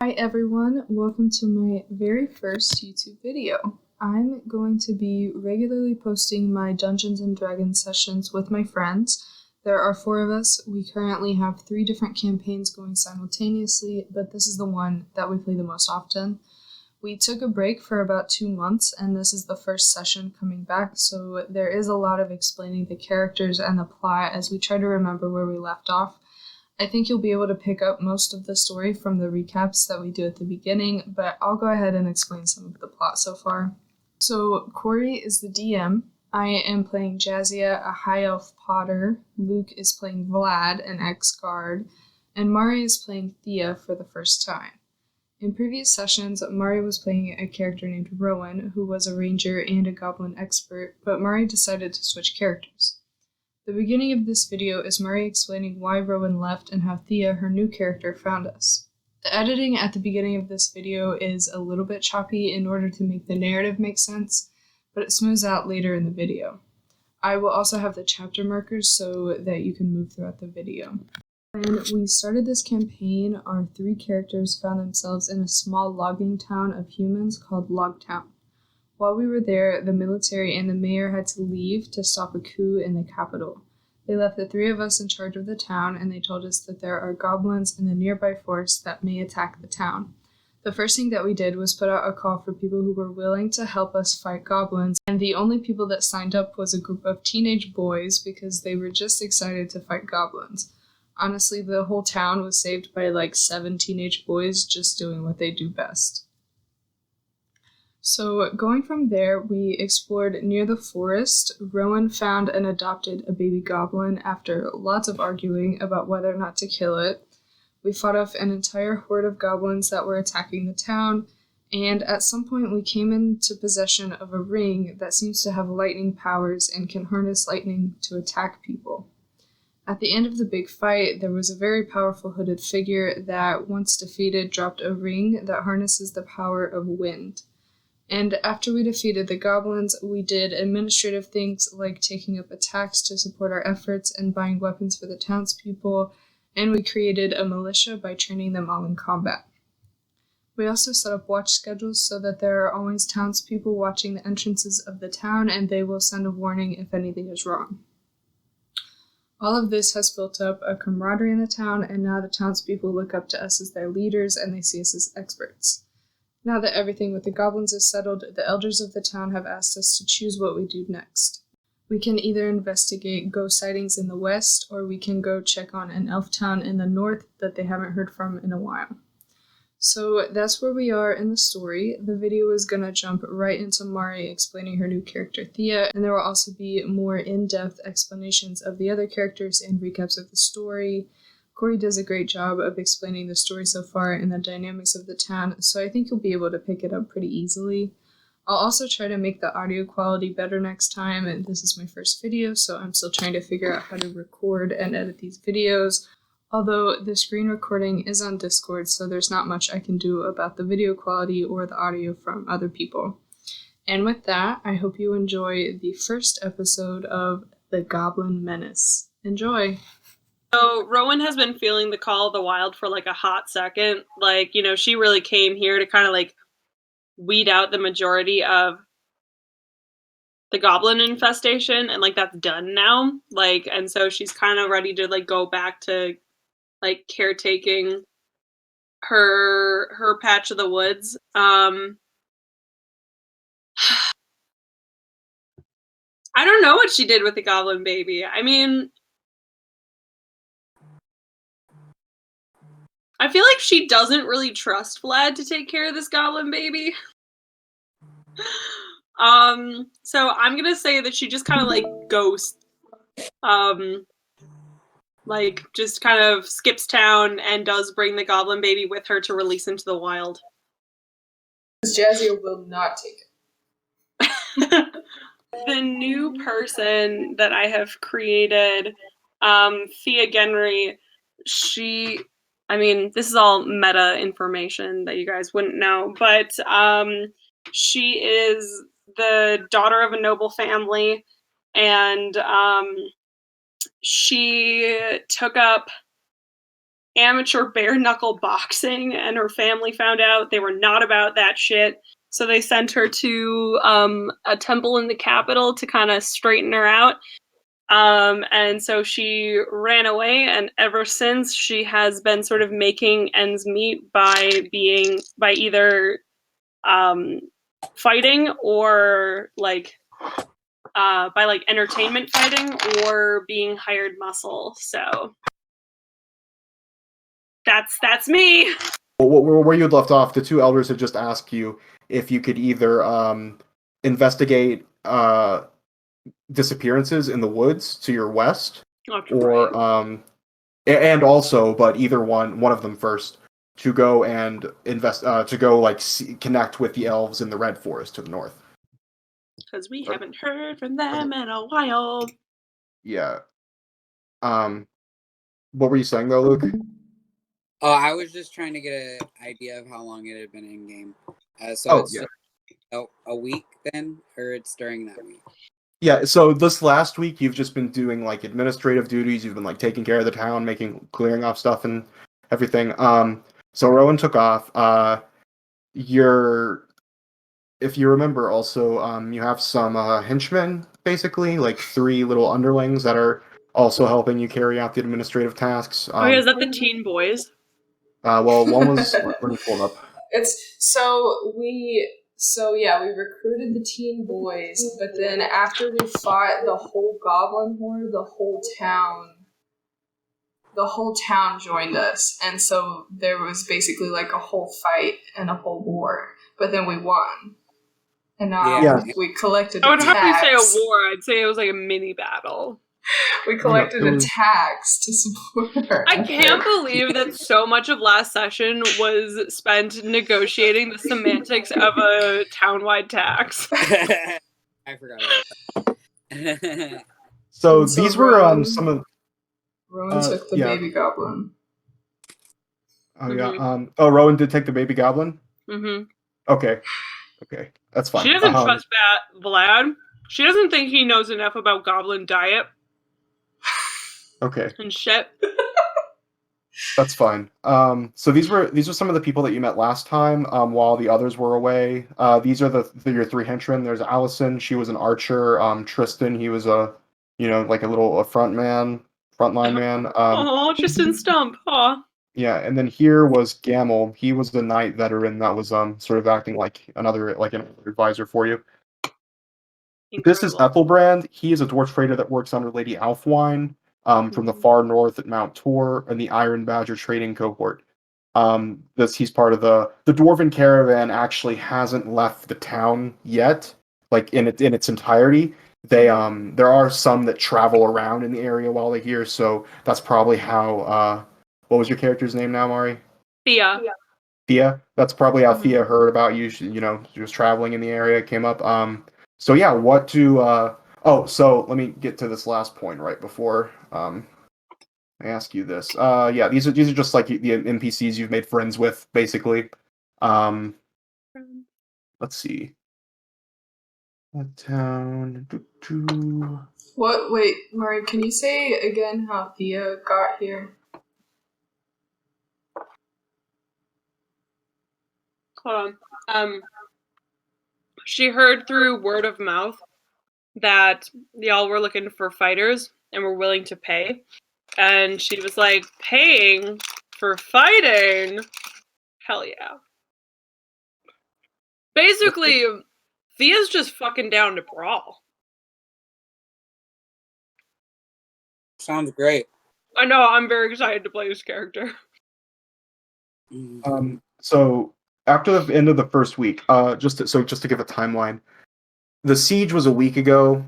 Hi everyone, welcome to my very first YouTube video. I'm going to be regularly posting my Dungeons & Dragons sessions with my friends. There are 4 of us. We currently have 3 different campaigns going simultaneously, but this is the one that we play the most often. We took a break for about 2 months, and this is the first session coming back, so there is a lot of explaining the characters and the plot as we try to remember where we left off. I think you'll be able to pick up most of the story from the recaps that we do at the beginning, but I'll go ahead and explain some of the plot so far. So, Corey is the DM. I am playing Jazia, a high elf potter. Luke is playing Vlad, an ex-guard. And Mari is playing Thea for the first time. In previous sessions, Mari was playing a character named Rowan, who was a ranger and a goblin expert, but Mari decided to switch characters. The beginning of this video is Mari explaining why Rowan left and how Thea, her new character, found us. The editing at the beginning of this video is a little bit choppy in order to make the narrative make sense, but it smooths out later in the video. I will also have the chapter markers so that you can move throughout the video. When we started this campaign, our 3 characters found themselves in a small logging town of humans called Logton. While we were there, the military and the mayor had to leave to stop a coup in the capital. They left the 3 of us in charge of the town, and they told us that there are goblins in the nearby forest that may attack the town. The first thing that we did was put out a call for people who were willing to help us fight goblins, and the only people that signed up was a group of teenage boys because they were just excited to fight goblins. Honestly, the whole town was saved by like 7 teenage boys just doing what they do best. So going from there, we explored near the forest. Rowan found and adopted a baby goblin after lots of arguing about whether or not to kill it. We fought off an entire horde of goblins that were attacking the town, and at some point we came into possession of a ring that seems to have lightning powers and can harness lightning to attack people. At the end of the big fight, there was a very powerful hooded figure that, once defeated, dropped a ring that harnesses the power of wind. And after we defeated the goblins, we did administrative things like taking up a tax to support our efforts and buying weapons for the townspeople, and we created a militia by training them all in combat. We also set up watch schedules so that there are always townspeople watching the entrances of the town, and they will send a warning if anything is wrong. All of this has built up a camaraderie in the town, and now the townspeople look up to us as their leaders, and they see us as experts. Now that everything with the goblins is settled, the elders of the town have asked us to choose what we do next. We can either investigate ghost sightings in the west, or we can go check on an elf town in the north that they haven't heard from in a while. So that's where we are in the story. The video is going to jump right into Mari explaining her new character Thea, and there will also be more in-depth explanations of the other characters and recaps of the story. Corey does a great job of explaining the story so far and the dynamics of the town, so I think you'll be able to pick it up pretty easily. I'll also try to make the audio quality better next time, and this is my first video, so I'm still trying to figure out how to record and edit these videos. Although the screen recording is on Discord, so there's not much I can do about the video quality or the audio from other people. And with that, I hope you enjoy the first episode of the Goblin Menace. Enjoy! So Rowan has been feeling the call of the wild for like a hot second. Like, you know, she really came here to kind of like weed out the majority of the goblin infestation, and like that's done now. Like, and so she's kind of ready to like go back to like caretaking her patch of the woods. I don't know what she did with the goblin baby. I mean, I feel like she doesn't really trust Vlad to take care of this goblin baby. So I'm gonna say that she just kind of like ghosts, like just kind of skips town and does bring the goblin baby with her to release into the wild. Jazia will not take it. The new person that I have created, Thea Genry, I mean, this is all meta information that you guys wouldn't know, but she is the daughter of a noble family, and she took up amateur bare-knuckle boxing, and her family found out they were not about that shit. So they sent her to a temple in the capital to kind of straighten her out. And so she ran away, and ever since she has been sort of making ends meet by either fighting or by entertainment fighting or being hired muscle. So that's me. Where you had left off, the two elders had just asked you if you could either investigate disappearances in the woods to your west, or and also, but either one of them first, to go and connect with the elves in the Red Forest to the north. Because we haven't heard from them in a while. Yeah. What were you saying though, Luke? Oh, I was just trying to get an idea of how long it had been in game. It's a week then, or it's during that week? Yeah, so this last week you've just been doing administrative duties. You've been taking care of the town, clearing off stuff and everything. So Rowan took off. If you remember, also you have some henchmen, basically, 3 little underlings that are also helping you carry out the administrative tasks. Is that the teen boys? Well, one was. Let me pull it up. We recruited the teen boys, but then after we fought the whole goblin horde, the whole town joined us, and so there was basically a whole fight and a whole war. But then we won, and now we collected. I would hardly say a war. I'd say it was a mini battle. We collected a tax to support her. I can't believe that so much of last session was spent negotiating the semantics of a town-wide tax. I forgot about that. So these were some of... Rowan took the baby goblin. Oh, yeah. Rowan did take the baby goblin? Mm-hmm. Okay, that's fine. She doesn't trust Vlad. She doesn't think he knows enough about goblin diet. Okay. And shit. That's fine. So these were some of the people that you met last time, while the others were away. These are your 3 henchmen. There's Allison, she was an archer. Tristan, he was a frontline man. Tristan Stump. Aw. Yeah, and then here was Gamel. He was the knight veteran that was sort of acting like an advisor for you. Incredible. This is Ethelbrand. He is a dwarf trader that works under Lady Alfwine. From the far north at Mount Tor and the Iron Badger trading cohort. He's part of the Dwarven caravan. Actually, hasn't left the town yet, in its entirety. There are some that travel around in the area while they're here. So that's probably how. What was your character's name now, Mari? Thea. Thea. That's probably how Thea heard about you. She was traveling in the area, came up. So yeah, what do? So let me get to this last point right before I ask you this. These are just the NPCs you've made friends with, basically. Let's see. What town? What? Wait, Mari, can you say again how Thea got here? Hold on. She heard through word of mouth that y'all were looking for fighters and were willing to pay. And she was like, paying for fighting? Hell yeah. Basically, Thea's just fucking down to brawl. Sounds great. I know, I'm very excited to play this character. So after the end of the first week, just to give a timeline, the siege was a week ago.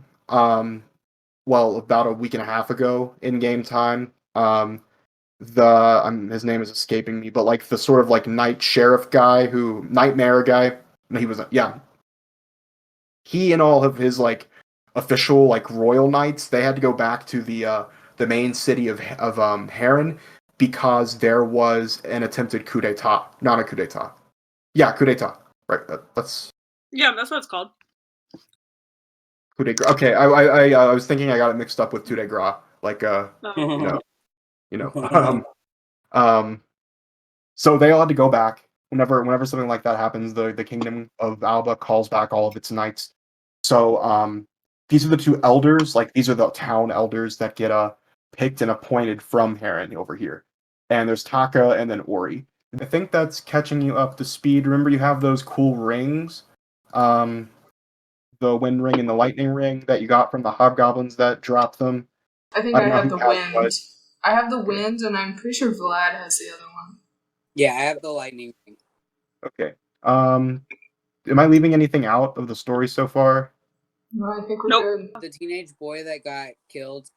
About a week and a half ago in game time. His name is escaping me, but the sort of night sheriff guy nightmare guy. No, he was He and all of his official royal knights, they had to go back to the main city of Heron because there was an attempted coup d'état. Not a coup d'état. Yeah, coup d'état. Right. That's what it's called. Coup de grace. Okay, I was thinking I got it mixed up with coup de grace, So they all had to go back. Whenever something like that happens, the kingdom of Alba calls back all of its knights. So these are the two elders, like these are the town elders that get picked and appointed from Heron over here. And there's Taka and then Ori. I think that's catching you up to speed. Remember, you have those cool rings, the wind ring and the lightning ring that you got from the hobgoblins that dropped them. I think I have the wind. I have the wind, and I'm pretty sure Vlad has the other one. Yeah, I have the lightning ring. Okay. Am I leaving anything out of the story so far? No, I think we're good. The teenage boy that got killed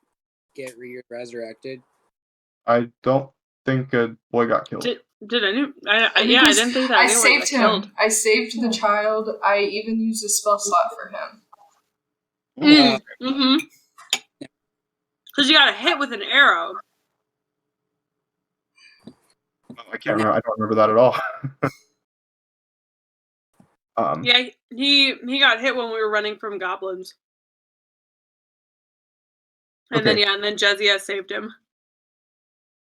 get resurrected? I don't think a boy got killed. Did any? I didn't think that. I saved him. Killed. I saved the child. I even used a spell slot for him. Because you got hit with an arrow. I can't remember. I don't remember that at all. Yeah, he got hit when we were running from goblins. And then Jazia saved him.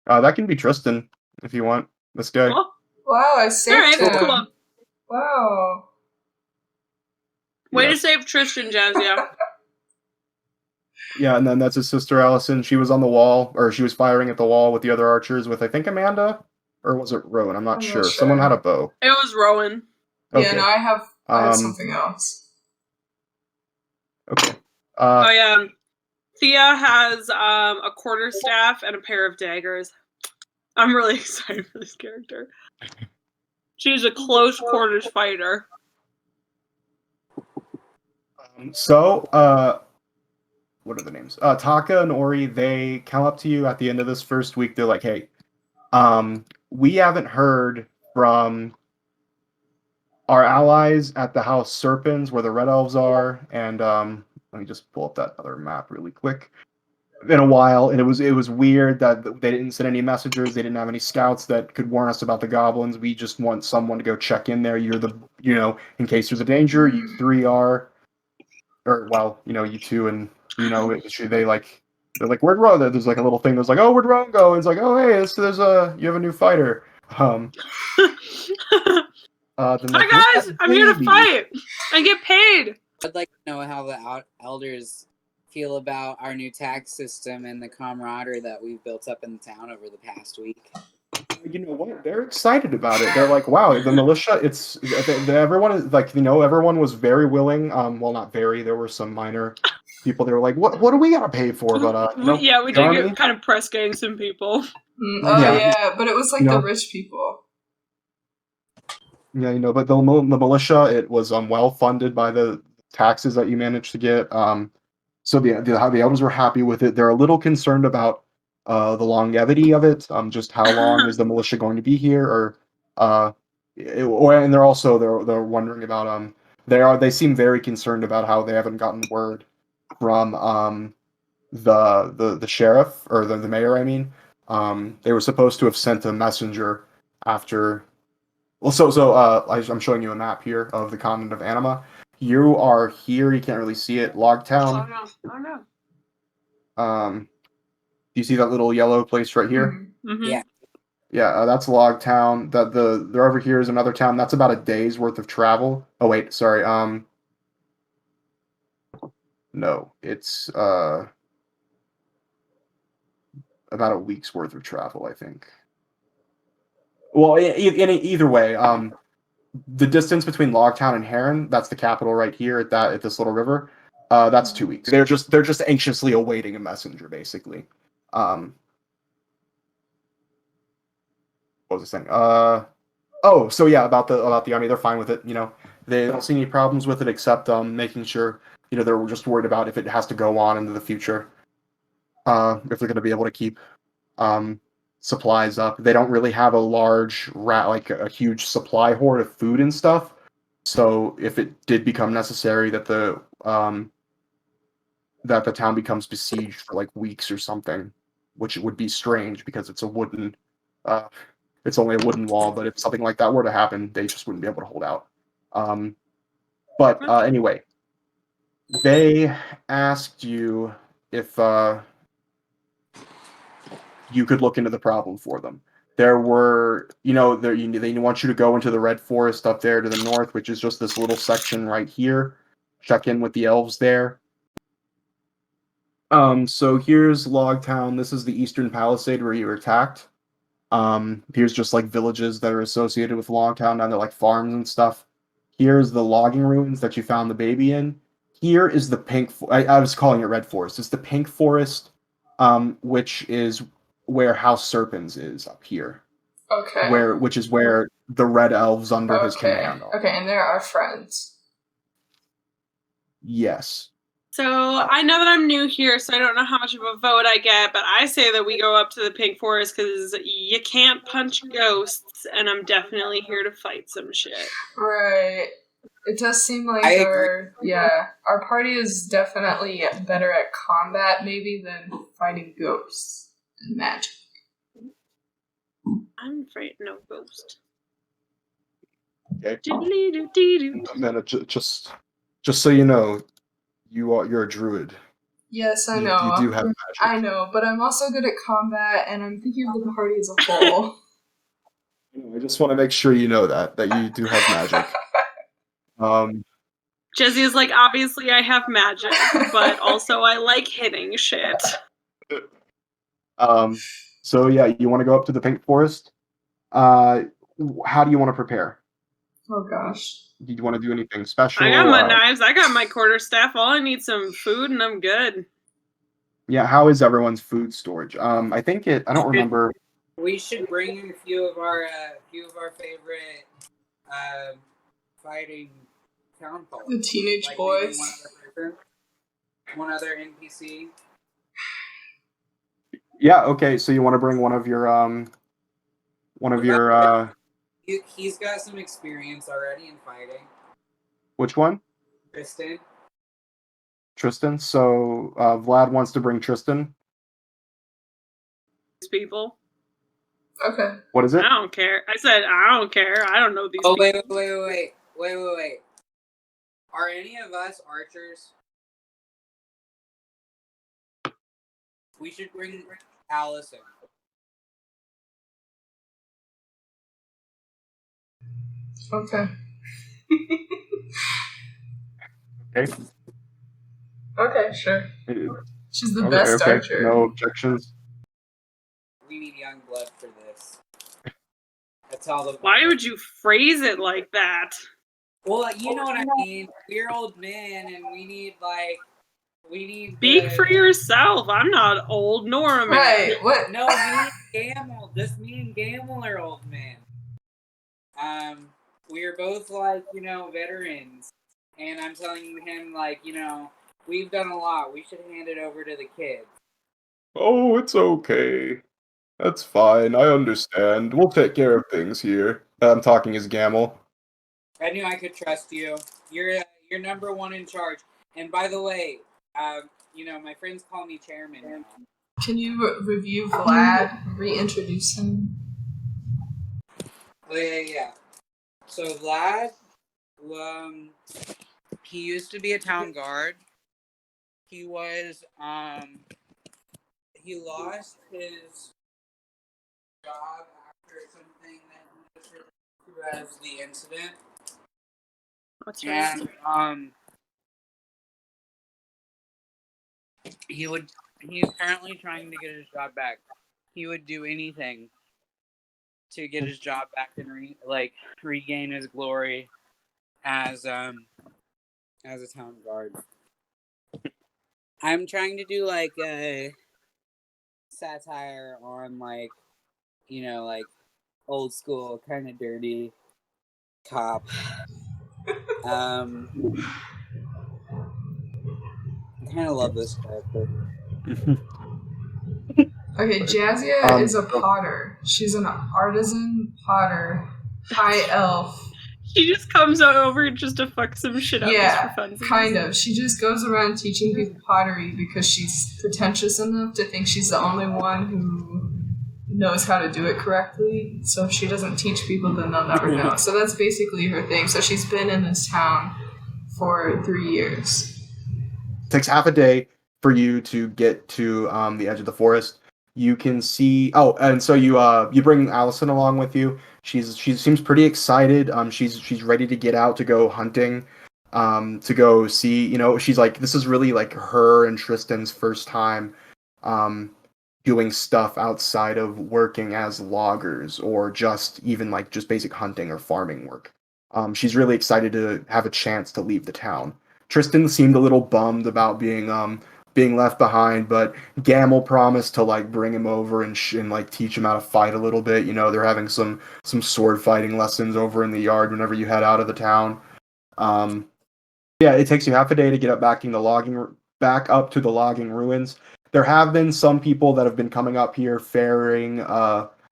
That can be Tristan if you want. This guy. Cool. Wow, I saved him. Cool. Wow. Way to save Tristan, Jazia. Yeah, and then that's his sister Allison. She was on the wall, or she was firing at the wall with the other archers with, I think, Amanda? Or was it Rowan? I'm not sure. Someone had a bow. It was Rowan. Okay. Yeah, no, I have something else. Okay. Thea has a quarterstaff and a pair of daggers. I'm really excited for this character. She's a close quarters fighter. What are the names? Taka and Ori, they come up to you at the end of this first week. They're like, hey, we haven't heard from our allies at the House Serpents where the Red Elves are, and let me just pull up that other map really quick. In a while, and it was weird that they didn't send any messengers. They didn't have any scouts that could warn us about the goblins. We just want someone to go check in there. You're in case there's a danger, you three are, you two and they're like, where'd Rowan? There's like a little thing that's like, oh, where'd Rowan go? And it's like, oh, hey, you have a new fighter. Hi guys, I'm here to fight and get paid. I'd like to know how the elders feel about our new tax system and the camaraderie that we've built up in the town over the past week. You know what? They're excited about it. They're like, wow, the militia, everyone is like, everyone was very willing. Well, not very, there were some minor people. They were like, what do we gotta pay for? But yeah, we did get kind of press gang some people. But it was like the rich people. Yeah, but the militia, it was well funded by the taxes that you managed to get. So the elders were happy with it. They're a little concerned about the longevity of it. Just how long is the militia going to be here, and they're wondering about they seem very concerned about how they haven't gotten word from the sheriff or the mayor. I mean, they were supposed to have sent a messenger after. Well, I'm showing you a map here of the continent of Anima. You are here. You can't really see it. Logtown. Oh no. Do you see that little yellow place right here? Mm-hmm. Yeah. Yeah, that's Logtown. They're over here is another town. That's about a day's worth of travel. Oh wait, sorry. No, it's about a week's worth of travel, I think. Well, either way, the distance between Logtown and Heron, that's the capital right here at this little river. That's 2 weeks. They're just anxiously awaiting a messenger, basically. What was I saying? About the army, they're fine with it. They don't see any problems with it except making sure they're just worried about if it has to go on into the future. If they're going to be able to keep supplies up. They don't really have a huge supply hoard of food and stuff. So if it did become necessary that the town becomes besieged for like weeks or something, which it would be strange because it's a wooden, it's only a wooden wall. But if something like that were to happen, they just wouldn't be able to hold out. Anyway, they asked you if you could look into the problem for them. there were, they want you to go into the Red Forest up there to the north, which is just this little section right here. Check in with the elves there. So here's Logtown. This is the Eastern Palisade where you were attacked. Here's just like villages that are associated with Logtown, down there like farms and stuff. Here's the logging ruins that you found the baby in. Here is the pink. I was calling it Red Forest. It's the pink forest, which is where House Serpens is up here. Okay. Which is where the red elves under his command are. Okay, and they're our friends. Yes. So I know that I'm new here, so I don't know how much of a vote I get, but I say that we go up to the Pink Forest because you can't punch ghosts, and I'm definitely here to fight some shit. Right. It does seem like our party is definitely better at combat maybe than fighting ghosts and magic. I'm afraid no ghost. Okay. Then just so you know, you're a druid. Yes, I know. You do have magic. I know, but I'm also good at combat, and I'm thinking of the party as a whole. I just want to make sure you know that you do have magic. Jazia's like, obviously I have magic, but also I like hitting shit. So yeah, you want to go up to the Pink Forest? How do you want to prepare? Oh gosh. Do you want to do anything special? I got my knives, I got my quarterstaff, all I need some food and I'm good. Yeah, how is everyone's food storage? I don't remember. We should bring a few of our favorite fighting town halls. The teenage boys. One other NPC. Yeah, okay, so you want to bring one of your He's got some experience already in fighting. Which one? Tristan. So Vlad wants to bring Tristan. These people. Okay. What is it? I don't care. I said I don't care. I don't know these people. Wait. Are any of us archers? We should bring Allison. Okay. Okay. Okay, sure. She's the best archer. No objections. We need young blood for this. That's all the. Why would you phrase it like that? Well, you know what I mean. We're old men, and we need. Speak for yourself. I'm not old nor a man. Right. What? No, me and Gamble. Just me and Gamble are old men. We're both veterans, and I'm telling him we've done a lot. We should hand it over to the kids. Oh, it's okay. That's fine. I understand. We'll take care of things here. I'm talking as Gamble. I knew I could trust you. You're number one in charge. And by the way, my friends call me chairman now. Can you review Vlad? Reintroduce him. Oh, yeah. So Vlad, he used to be a town guard. He was, he lost his job after something that he was referred to as the incident. What's right? And, he's currently trying to get his job back. He would do anything to get his job back and regain his glory as a town guard. I'm trying to do a satire on old school kind of dirty cop. I kind of love this character. Okay, Jazia is a potter. She's an artisan potter, high elf. She just comes over just to fuck some shit up just for fun. Kind of. She just goes around teaching people pottery because she's pretentious enough to think she's the only one who knows how to do it correctly. So if she doesn't teach people, then they'll never know. So that's basically her thing. So she's been in this town for 3 years. It takes half a day for you to get to the edge of the forest. you can see. Oh, and so you bring Allison along with you. She seems pretty excited. She's ready to get out to go hunting. To go see. She's like, this is really like her and Tristan's first time. Doing stuff outside of working as loggers or just even like just basic hunting or farming work. She's really excited to have a chance to leave the town. Tristan seemed a little bummed about being left behind, but Gamel promised to like bring him over and like teach him how to fight a little bit. They're having some sword fighting lessons over in the yard whenever you head out of the town. Yeah, it takes you half a day to get up back up to the logging ruins. There have been some people that have been coming up here ferrying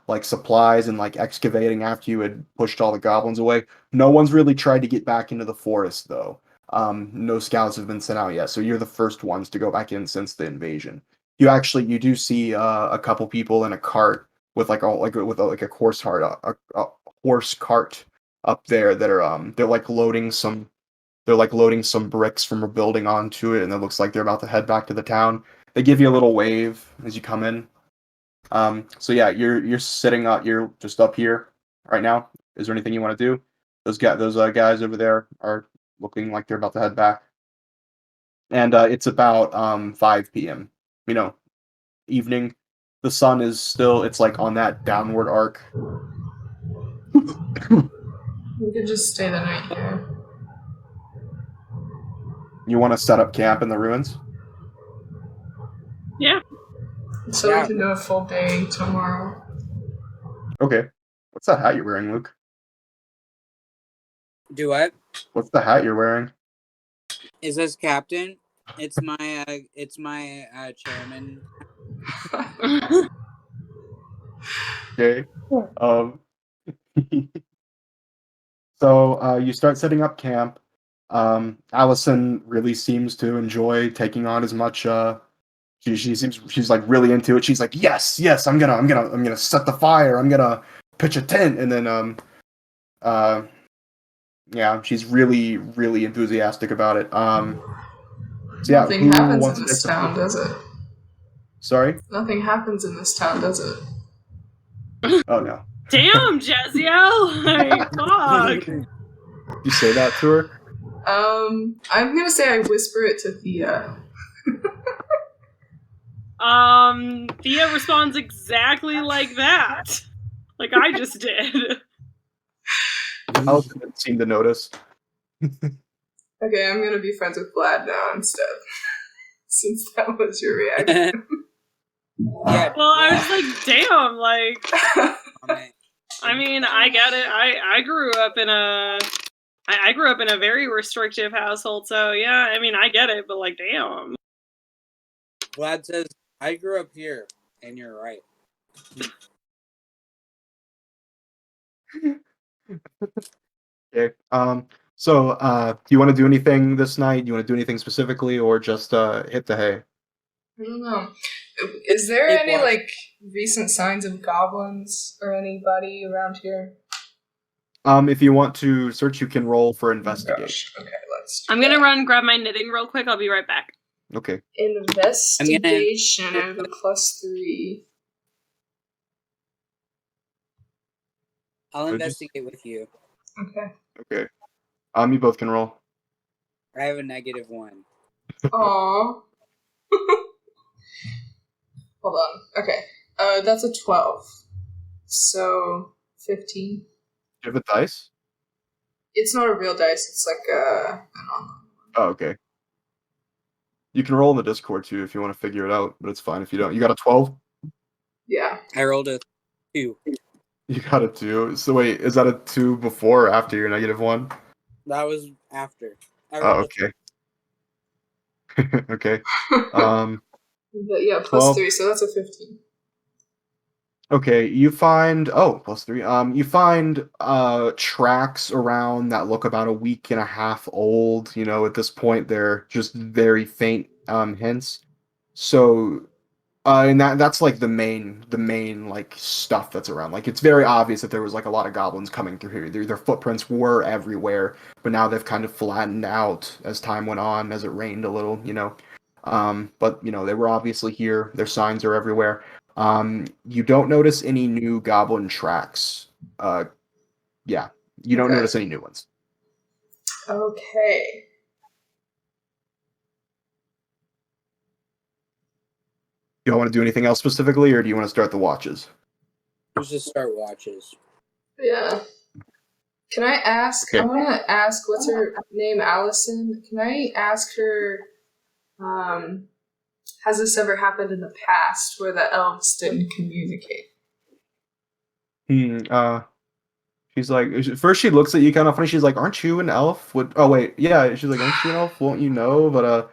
like supplies and like excavating after you had pushed all the goblins away. No one's really tried to get back into the forest though. No scouts have been sent out yet, so you're the first ones to go back in since the invasion. You do see a couple people in a cart with like a horse cart up there that are they're like loading some bricks from a building onto it, and it looks like they're about to head back to the town. They give you a little wave as you come in. So yeah, you're sitting up. You're just up here right now. Is there anything you want to do? Those guys over there are looking like they're about to head back. And it's about 5 p.m. Evening. The sun is still. It's like on that downward arc. We could just stay the night here. You want to set up camp in the ruins? Yeah. So we can do a full day tomorrow. Okay. What's that hat you're wearing, Luke? Do what? What's the hat you're wearing? It says captain. It's my chairman. Okay. So you start setting up camp. Allison really seems to enjoy taking on as much. She's like really into it. She's like, yes, I'm gonna set the fire. I'm gonna pitch a tent, and then yeah, she's really really enthusiastic about it. So yeah, Nothing happens in this town, does it? Sorry? Nothing happens in this town, does it? Oh no. Damn, Jazia! Like, fuck. You say that to her? I'm gonna say I whisper it to Thea. Thea responds exactly like that. Like I just did. I didn't seem to notice. Okay, I'm gonna be friends with Vlad now instead. Since that was your reaction. Yeah. Well, I was like, damn, like I mean, I get it. I grew up in a very restrictive household, so yeah, I mean I get it, but like damn. Vlad says, I grew up here, and you're right. Okay. So, do you want to do anything this night? Do you want to do anything specifically, or just hit the hay? I don't know. Is there any like recent signs of goblins or anybody around here? If you want to search, you can roll for investigate. Gosh. Okay, let's. I'm gonna run grab my knitting real quick. I'll be right back. Okay. Investigation. I have a +3. I'll investigate with you. Okay. Okay. You both can roll. I have a -1. Aww. Hold on. Okay. That's a 12. So 15. Do you have a dice? It's not a real dice. It's like an online one. Oh, okay. You can roll in the Discord too if you want to figure it out, but it's fine if you don't. You got a 12? Yeah. I rolled a 2. You got a 2. So wait, is that a 2 before or after your -1? That was after. Oh, okay. Okay. But yeah, +3, so that's a 15. Okay, you find +3. You find tracks around that look about a week and a half old. At this point they're just very faint hints. So and that's like the main like stuff that's around. Like it's very obvious that there was like a lot of goblins coming through here. Their footprints were everywhere, but now they've kind of flattened out as time went on, as it rained a little, But they were obviously here. Their signs are everywhere. You don't notice any new goblin tracks. Yeah, you don't notice any new ones. Okay. Do you want to do anything else specifically, or do you want to start the watches? Let's just start watches. Yeah. Can I ask? Okay. I want to ask. What's her name? Allison. Can I ask her? Has this ever happened in the past where the elves didn't communicate? She's like, first she looks at you kind of funny. She's like, "Aren't you an elf?" Oh wait, yeah. She's like, "Aren't you an elf? Won't you know?" But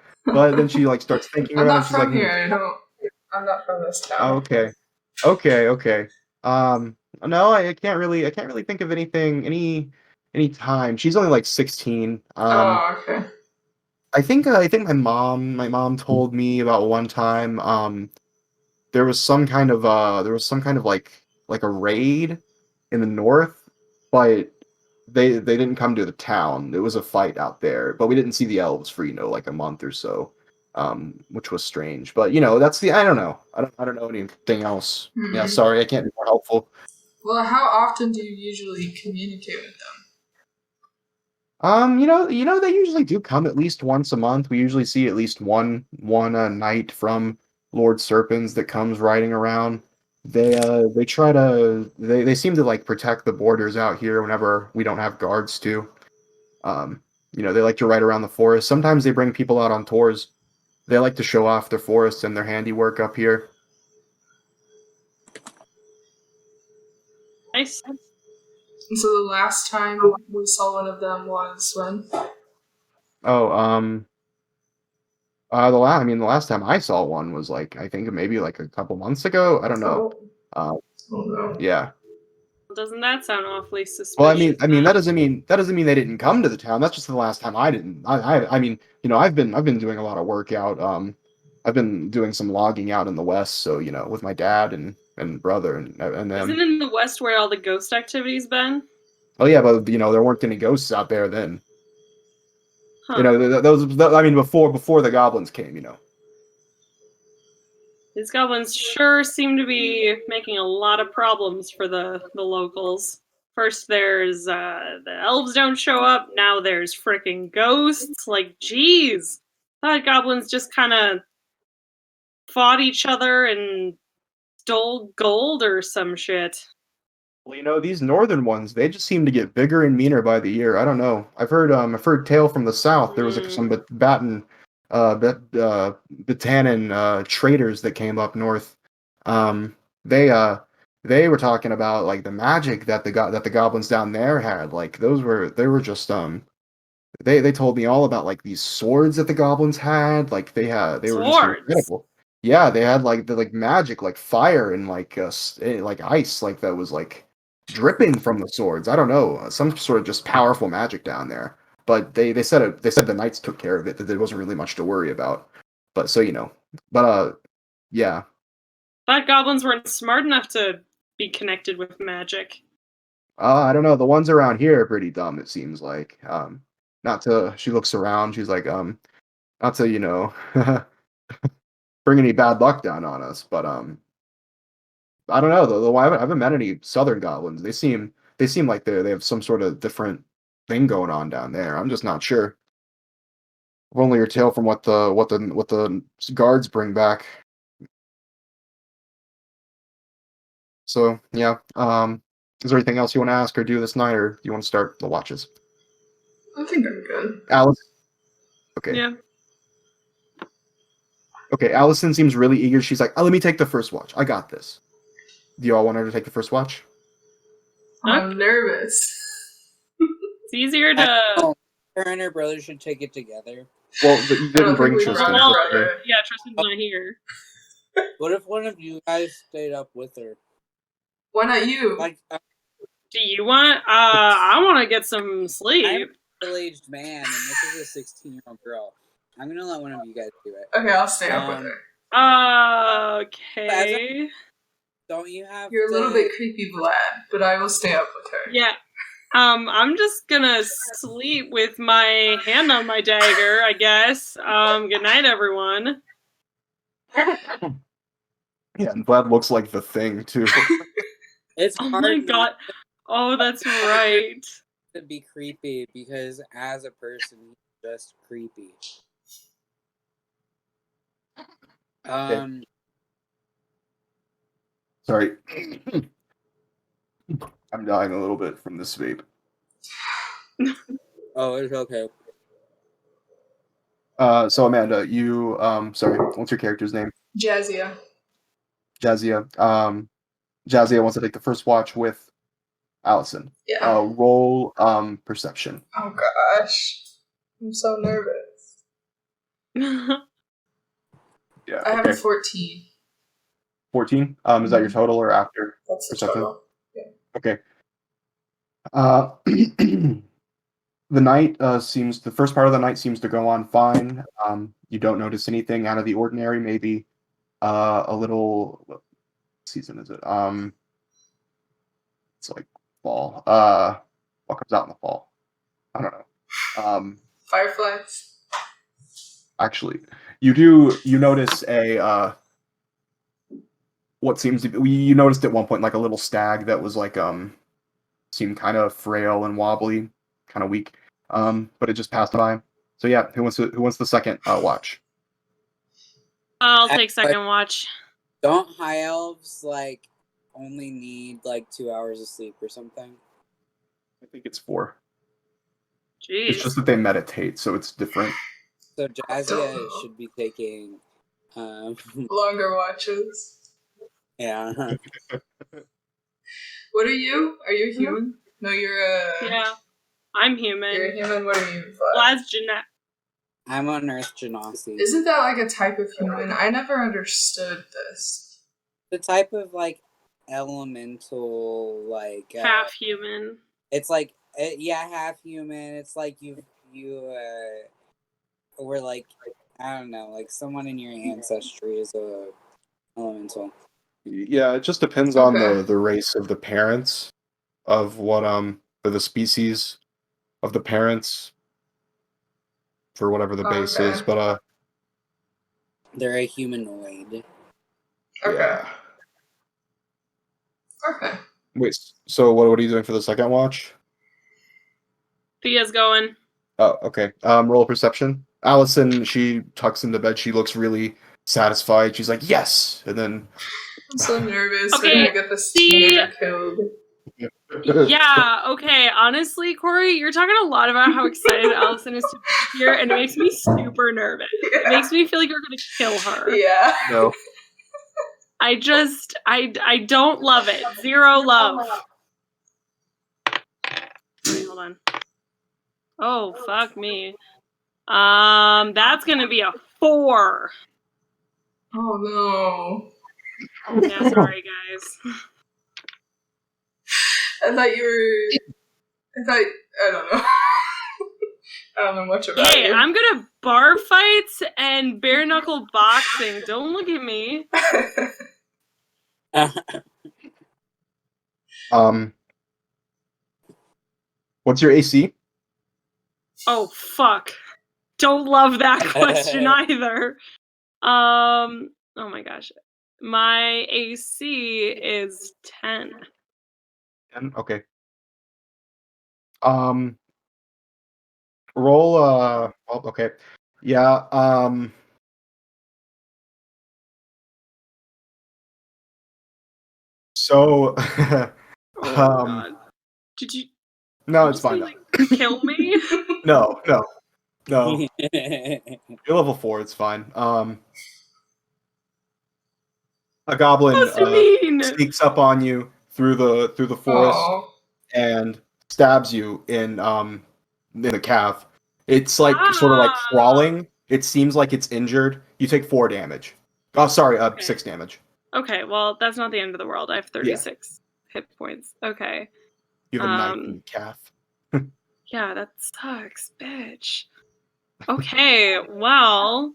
then she like starts thinking I'm about it. not And she's from like, here. I'm not from this town. Okay. No, I can't really think of any time. She's only like 16. Okay. I think my mom told me about one time. There was some kind of like a raid in the north, but they didn't come to the town. It was a fight out there, but we didn't see the elves for like a month or so, which was strange. But that's I don't know. I don't know anything else. Hmm. Yeah, sorry, I can't be more helpful. Well, how often do you usually communicate with them? They usually do come at least once a month. We usually see at least one knight from Lord Serpens that comes riding around. They try to they seem to like protect the borders out here whenever we don't have guards to. They like to ride around the forest. Sometimes they bring people out on tours. They like to show off their forests and their handiwork up here. Nice. And so the last time we saw one of them was when? Oh, the last time I saw one was like I think maybe like a couple months ago. I don't know. Oh no. Yeah. Doesn't that sound awfully suspicious? Well, I mean that doesn't mean they didn't come to the town. That's just the last time I didn't. I mean, I've been doing a lot of work out. I've been doing some logging out in the west, so with my dad and brother and them. Isn't in the west where all the ghost activity's been? Oh yeah, but there weren't any ghosts out there then. Huh. I mean, before the goblins came. These goblins sure seem to be making a lot of problems for the locals. First there's the elves don't show up, now there's frickin' ghosts. Like, geez. I thought goblins just kind of fought each other and stole gold or some shit. Well, these northern ones, they just seem to get bigger and meaner by the year. I don't know. I've heard tale from the south. There was like some Batanen traders that came up north. They were talking about like the magic that the goblins down there had. Like they were just they told me all about like these swords that the goblins had. Like they were just incredible. Yeah, they had like the magic, like fire and like ice, like that was like dripping from the swords. I don't know, some sort of just powerful magic down there. But they said the knights took care of it. That there wasn't really much to worry about. But yeah. Thought goblins weren't smart enough to be connected with magic. I don't know. The ones around here are pretty dumb. It seems like. Not to. She looks around. She's like, not to bring any bad luck down on us, but I don't know though. I haven't met any southern goblins. They seem like they have some sort of different thing going on down there. I'm just not sure. I've only heard tale from what the guards bring back. So yeah. Is there anything else you want to ask or do this night, or do you want to start the watches? I think I'm good. Alice. Okay. Yeah. Okay. Allison seems really eager. She's like, "Oh, let me take the first watch. I got this." Do you all want her to take the first watch? I'm nervous. It's easier to. Her and her brother should take it together. Well, but you didn't bring Tristan. Yeah, Tristan's not here. What if one of you guys stayed up with her? Why not you? Like, do you want? I want to get some sleep. I'm a middle-aged man, and this is a 16-year-old girl. I'm gonna let one of you guys do it. Okay, I'll stay up with her. Okay. Don't you have? You're a little bit creepy, Vlad, but I will stay up with her. Yeah. I'm just gonna sleep with my hand on my dagger, I guess. Good night, everyone. Yeah, and Vlad looks like the Thing too. It's Oh hard my not god. Oh, that's right. to be creepy because as a person, he's just creepy. Sorry, I'm dying a little bit from this vape. Oh, it's okay. So Amanda, you sorry, what's your character's name? Jazia. Jazia. Jazia wants to take the first watch with Allison. Yeah. Roll perception. Oh gosh. I'm so nervous. Yeah. I have Okay. a 14. 14. Is that your total or after That's the perception? total. Yeah. Okay. The first part of the night seems to go on fine. You don't notice anything out of the ordinary. Maybe a little. What season is it? It's like fall. What comes out in the fall? I don't know. Fireflies. Actually, you notice a what seems to be you noticed at one point like a little stag that was like seemed kind of frail and wobbly, kind of weak. But it just passed by. So yeah, who wants the second watch? I'll take second watch. Don't high elves like only need like 2 hours of sleep or something? I think it's 4. Jeez. It's just that they meditate, so it's different. So Jazia should be taking Longer watches. yeah. What are you? Are you human? No, you're a. Yeah, I'm human. You're a human. What are you? Vlad's genetic. I'm on Earth Genasi. Isn't that like a type of human? I never understood this. The type of like elemental, like Half human. It's like yeah, half human. It's like you were like I don't know, like someone in your ancestry is a elemental. Yeah, it just depends on the race of the parents of what or the species of the parents for whatever the base is, but they're a humanoid. Okay. Yeah. Okay. Wait, so what are you doing for the second watch? Thea's going. Oh, okay. Roll a perception. Allison, she tucks into bed. She looks really satisfied. She's like, "Yes!" And then I'm so nervous. Okay, We're gonna get this teenager killed. Yeah, okay. Honestly, Corey, you're talking a lot about how excited Allison is to be here, and it makes me super nervous. Yeah. It makes me feel like you're gonna kill her. Yeah. No. I don't love it. Zero love. Wait, hold on. Oh, fuck me. That's gonna be a 4. Oh no. Yeah, sorry, guys. I don't know. I don't know much about Hey, you. I'm good at bar fights and bare knuckle boxing. Don't look at me. What's your AC? Oh, fuck. Don't love that question either. Oh my gosh. My AC is 10. 10? Okay. Roll oh, okay. Yeah, Oh so god. Did you no, it's fine. like, kill me? No. You're level 4, it's fine. A goblin sneaks up on you through the forest and stabs you in the calf. It's like sort of like crawling. It seems like it's injured. You take 4 damage. Oh, sorry, 6 damage. Okay, well, that's not the end of the world. I have 36 hit points. Okay. You have a knife in the calf. Yeah, that sucks, bitch. Okay, well,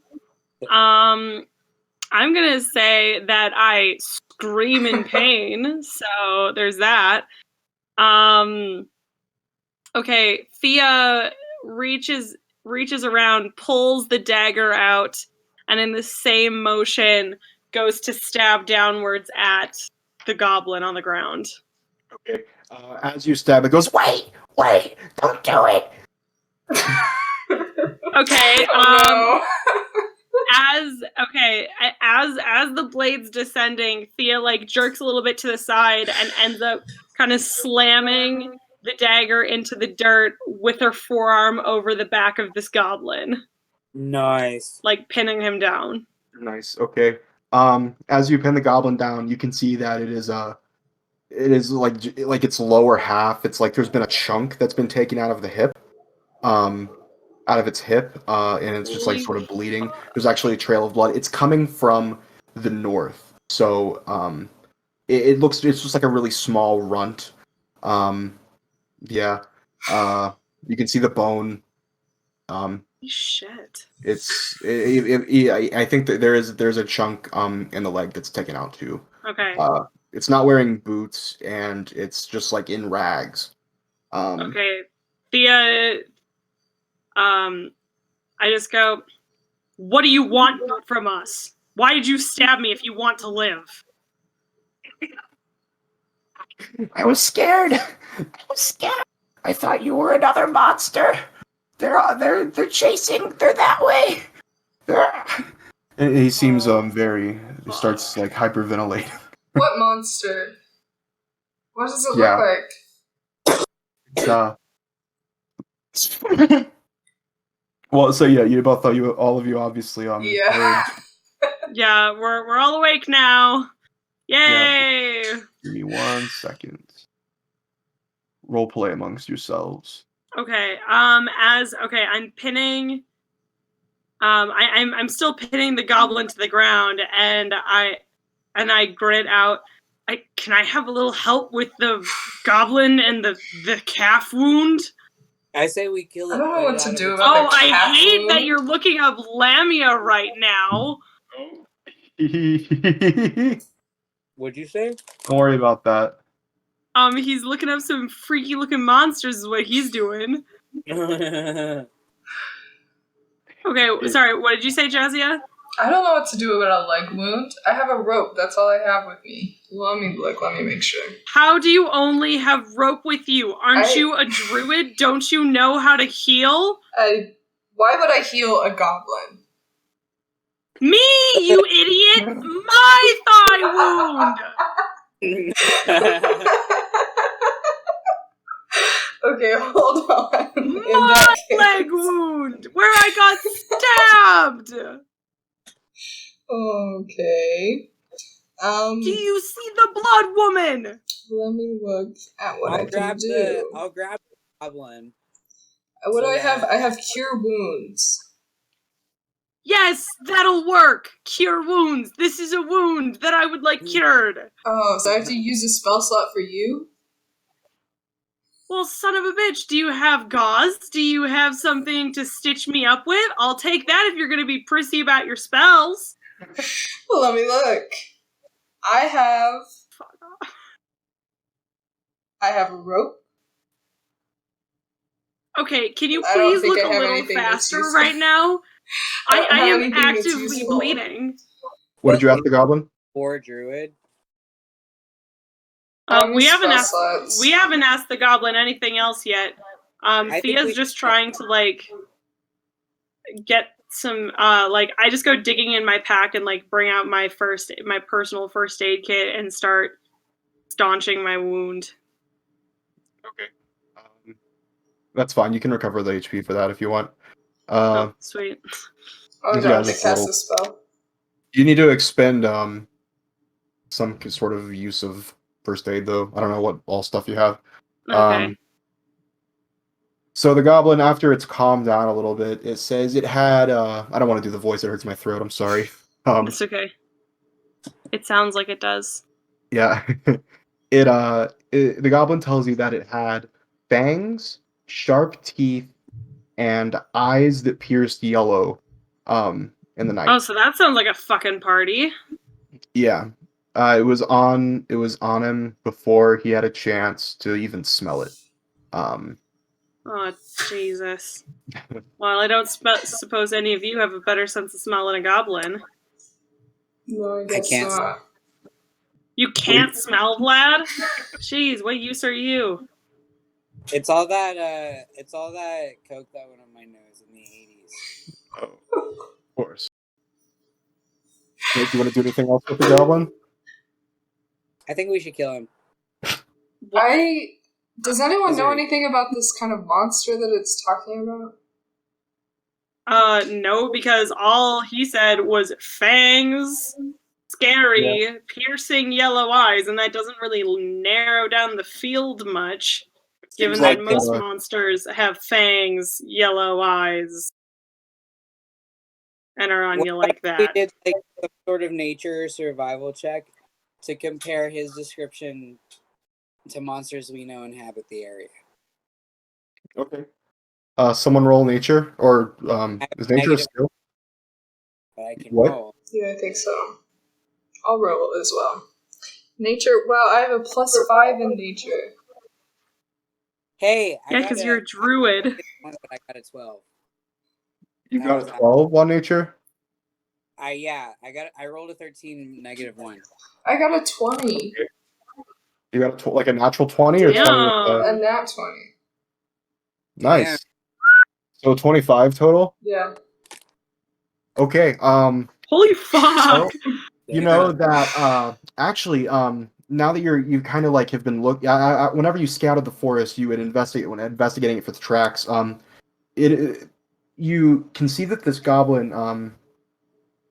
I'm gonna say that I scream in pain, so there's that. Okay, Thea reaches around, pulls the dagger out, and in the same motion goes to stab downwards at the goblin on the ground. Okay. As you stab, it goes, wait, don't do it. Okay. Oh, As the blade's descending, Thea like jerks a little bit to the side and ends up kind of slamming the dagger into the dirt with her forearm over the back of this goblin. Nice. Like pinning him down. Nice. Okay. As you pin the goblin down, you can see that it is like its lower half. It's like there's been a chunk that's been taken out of the hip, out of its hip, and it's just like sort of bleeding. There's actually a trail of blood. It's coming from the north, so it looks it's just like a really small runt. Yeah. You can see the bone. Shit. I think that there's a chunk in the leg that's taken out too. Okay. It's not wearing boots and it's just like in rags. Okay. Thea, I just go, what do you want from us? Why did you stab me if you want to live? I was scared. I thought you were another monster. They're chasing. They're that way. And he seems he starts like hyperventilating. what monster? What does it Yeah. look like? Well, so yeah, you both thought all of you obviously Yeah. Yeah, we're all awake now. Yay! Yeah. Give me 1 second. Role play amongst yourselves. Okay. I'm pinning. I'm still pinning the goblin to the ground, and I grit out. Can I have a little help with the goblin and the calf wound? I say we kill it. I don't know what to do about Oh, the I calf hate wound. that you're looking up Lamia right now. What'd you say? Don't worry about that. He's looking up some freaky looking monsters is what he's doing. Okay, sorry, what did you say, Jazia? I don't know what to do about a leg wound. I have a rope. That's all I have with me. Let me look. Let me make sure. How do you only have rope with you? Aren't you a druid? Don't you know how to heal? Why would I heal a goblin? Me, you idiot! My thigh wound! Okay, hold on. My leg wound! Where I got stabbed! Okay. Do you see the blood, woman? Let me look at what I can do. I'll grab the goblin. What do I have? I have cure wounds. Yes, that'll work. Cure wounds. This is a wound that I would like cured. Oh, so I have to use a spell slot for you? Well, son of a bitch, do you have gauze? Do you have something to stitch me up with? I'll take that if you're going to be prissy about your spells. Well, let me look. I have a rope. Okay, can you please look a little faster right now? I am actively bleeding. What did you ask the goblin? Or druid. We haven't asked the goblin anything else yet. Thea's just trying to like get some I just go digging in my pack and like bring out my personal first aid kit and start staunching my wound. Okay. That's fine. You can recover the HP for that if you want. Oh, sweet. Oh, I have to cast a spell. You need to expend some sort of use of first aid though. I don't know what all stuff you have. Okay. So the goblin, after it's calmed down a little bit, it says it had I don't want to do the voice, it hurts my throat, I'm sorry. It's okay. It sounds like it does. Yeah. The goblin tells you that it had fangs, sharp teeth, and eyes that pierced yellow in the night. Oh, so that sounds like a fucking party. Yeah. It was on him before he had a chance to even smell it. Oh, Jesus. Well, I don't suppose any of you have a better sense of smell than a goblin. No, I guess can't not. You can't smell Vlad? Jeez, what use are you? It's all that coke that went on my nose in the 80s. Oh, of course. Do you want to do anything else with the goblin? I think we should kill him. Does anyone know anything about this kind of monster that it's talking about? No, because all he said was fangs, scary, piercing yellow eyes, and that doesn't really narrow down the field much, given that most monsters have fangs, yellow eyes, and are on you like that. We did like some sort of nature survival check to compare his description to monsters we know inhabit the area. Okay. Someone roll nature, or is nature a skill? But I can What? roll. Yeah, I think so. I'll roll as well. Nature. Well, I have a +5 in nature. Hey, yeah, because you're a druid. But I got a 12. You got a 12 on nature? I rolled a 13 -1. I got a 20. You got like a natural 20 or 20 with a nat 20. Nice. Yeah. So 25 total? Yeah. Okay. Holy fuck! So, you know that actually now that you kind of like have been whenever you scouted the forest, you would investigating it for the tracks. You can see that this goblin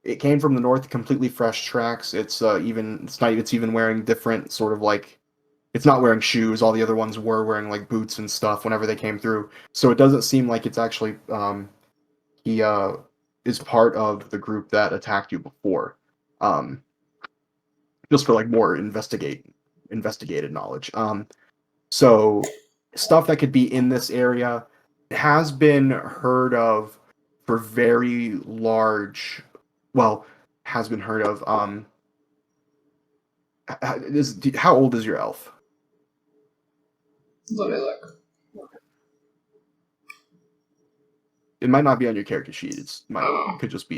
it came from the north, completely fresh tracks. It's even wearing different sort of like, it's not wearing shoes. All the other ones were wearing like boots and stuff whenever they came through. So it doesn't seem like it's actually he is part of the group that attacked you before. Just for like more investigated knowledge. So stuff that could be in this area has been heard of for very large. Well, has been heard of. How old is your elf? Let me look. It might not be on your character sheet. It could just be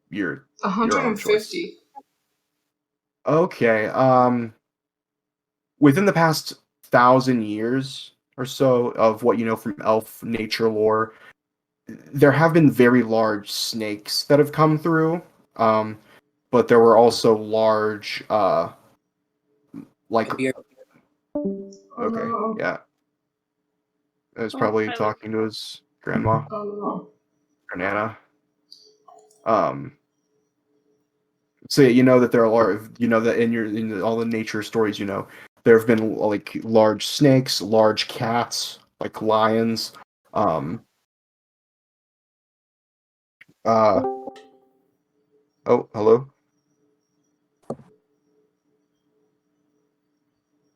your 150. Okay. Within the past 1,000 years or so of what you know from elf nature lore, there have been very large snakes that have come through. But there were also large like okay, yeah. I was probably talking to his grandma or Nana. So yeah, you know that there are large, you know that in all the nature stories, you know, there have been like large snakes, large cats, like lions. Oh, hello.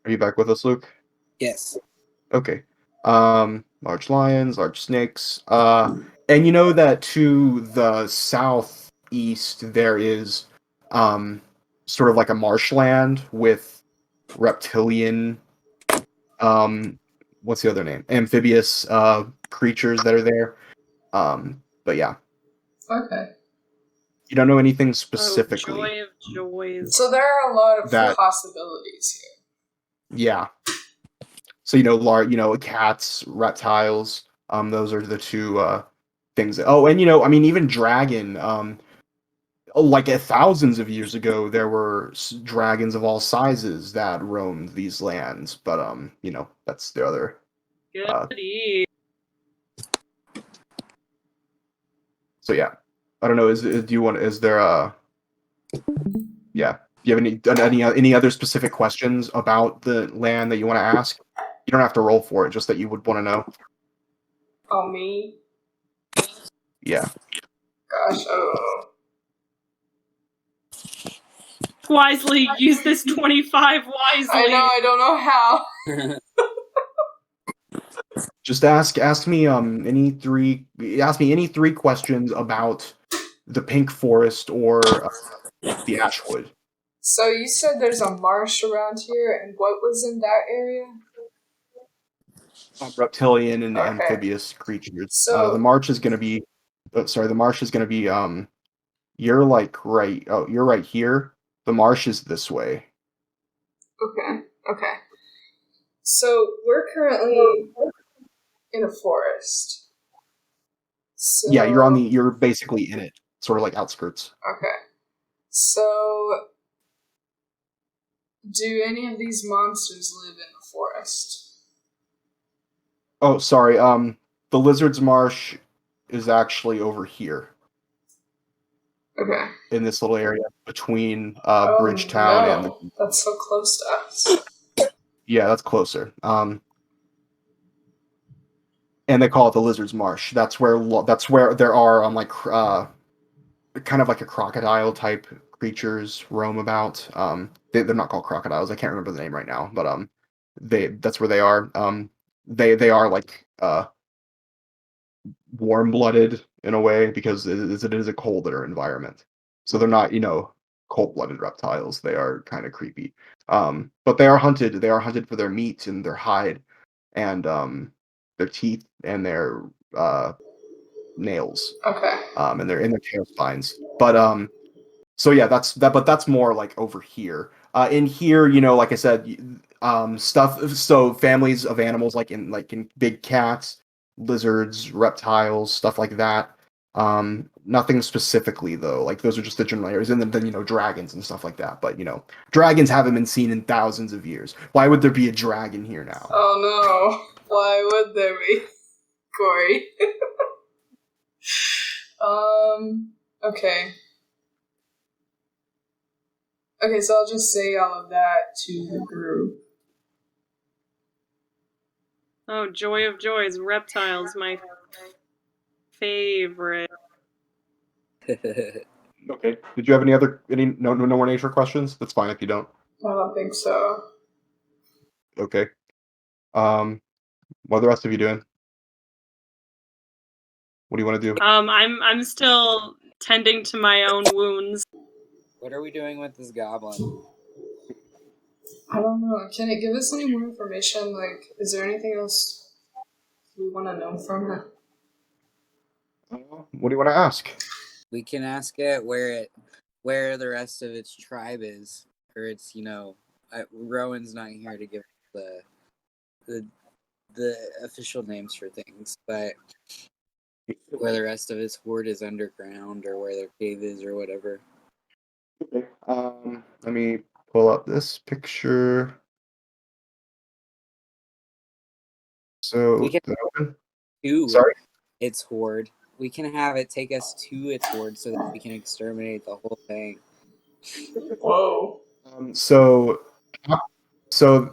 Are you back with us, Luke? Yes. Okay. Large lions, large snakes. And you know that to the southeast there is sort of like a marshland with reptilian what's the other name? Amphibious creatures that are there. But yeah. Okay. You don't know anything specifically. Oh, joy of joys. So there are a lot of possibilities here. Yeah. So cats, reptiles. Those are the two things. Oh, and even dragon. Like thousands of years ago, there were dragons of all sizes that roamed these lands. But that's the other. Goody. So yeah, I don't know. Is there a? Yeah. Do you have any other specific questions about the land that you want to ask? You don't have to roll for it, just that you would want to know. Oh, me? Yeah. Gosh, I don't know. Wisely, use this 25 wisely. I know, I don't know how. Just ask me any three questions about the Pink Forest or the Ashwood. So you said there's a marsh around here, and what was in that area? Reptilian and amphibious creatures. So the marsh is going to be You're like right. Oh, you're right here. The marsh is this way. Okay. So we're currently in a forest. So, Yeah, you're basically in it, sort of like outskirts. Okay. So, do any of these monsters live in the forest? Oh, sorry. The lizard's marsh is actually over here Okay. in this little area between Oh, Bridgetown and the. no. That's so close to us. Yeah, that's closer. And they call it the lizard's marsh. That's where there are like kind of like a crocodile type creatures roam about. They're not called crocodiles. I can't remember the name right now, but that's where they are. They are like warm-blooded in a way because it is a colder environment. So they're not, cold-blooded reptiles. They are kind of creepy. But they are hunted. They are hunted for their meat and their hide and their teeth and their nails. Okay. And their tail spines. But so yeah, that's more like over here. In here, like I said, stuff. So families of animals, like in big cats, lizards, reptiles, stuff like that. Nothing specifically though. Like those are just the general areas, and then dragons and stuff like that. But dragons haven't been seen in thousands of years. Why would there be a dragon here now? Oh no! Why would there be, Corey? Okay. Okay, so I'll just say all of that to the group. Oh, joy of joys, reptiles, my favorite. Okay. Did you have any no more nature questions? That's fine if you don't. I don't think so. Okay. What are the rest of you doing? What do you want to do? I'm still tending to my own wounds. What are we doing with this goblin? I don't know. Can it give us any more information? Like, is there anything else we want to know from it? What do you want to ask? We can ask it where the rest of its tribe is, or it's Rowan's not here to give the official names for things, but where the rest of its hoard is underground or where their cave is or whatever. Okay. Let me pull up this picture. So We can to Sorry. its hoard. We can have it take us to its hoard so that we can exterminate the whole thing. Whoa. So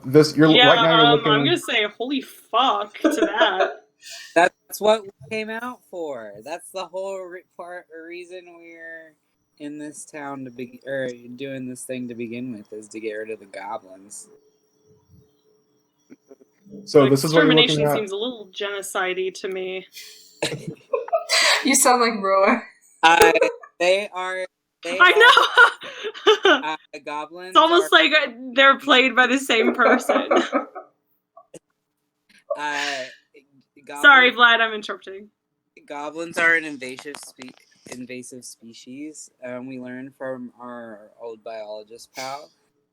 this right now you're looking. I'm gonna say holy fuck to that. That's what we came out for. That's the whole reason we're in this town doing this thing to begin with, is to get rid of the goblins. So this is what you're looking extermination at. seems a little genocide-y to me. You sound like Rowan. They are. I know. Goblins. It's almost like they're played by the same person. Sorry, Vlad, I'm interrupting. Goblins are an invasive species. We learned from our old biologist pal,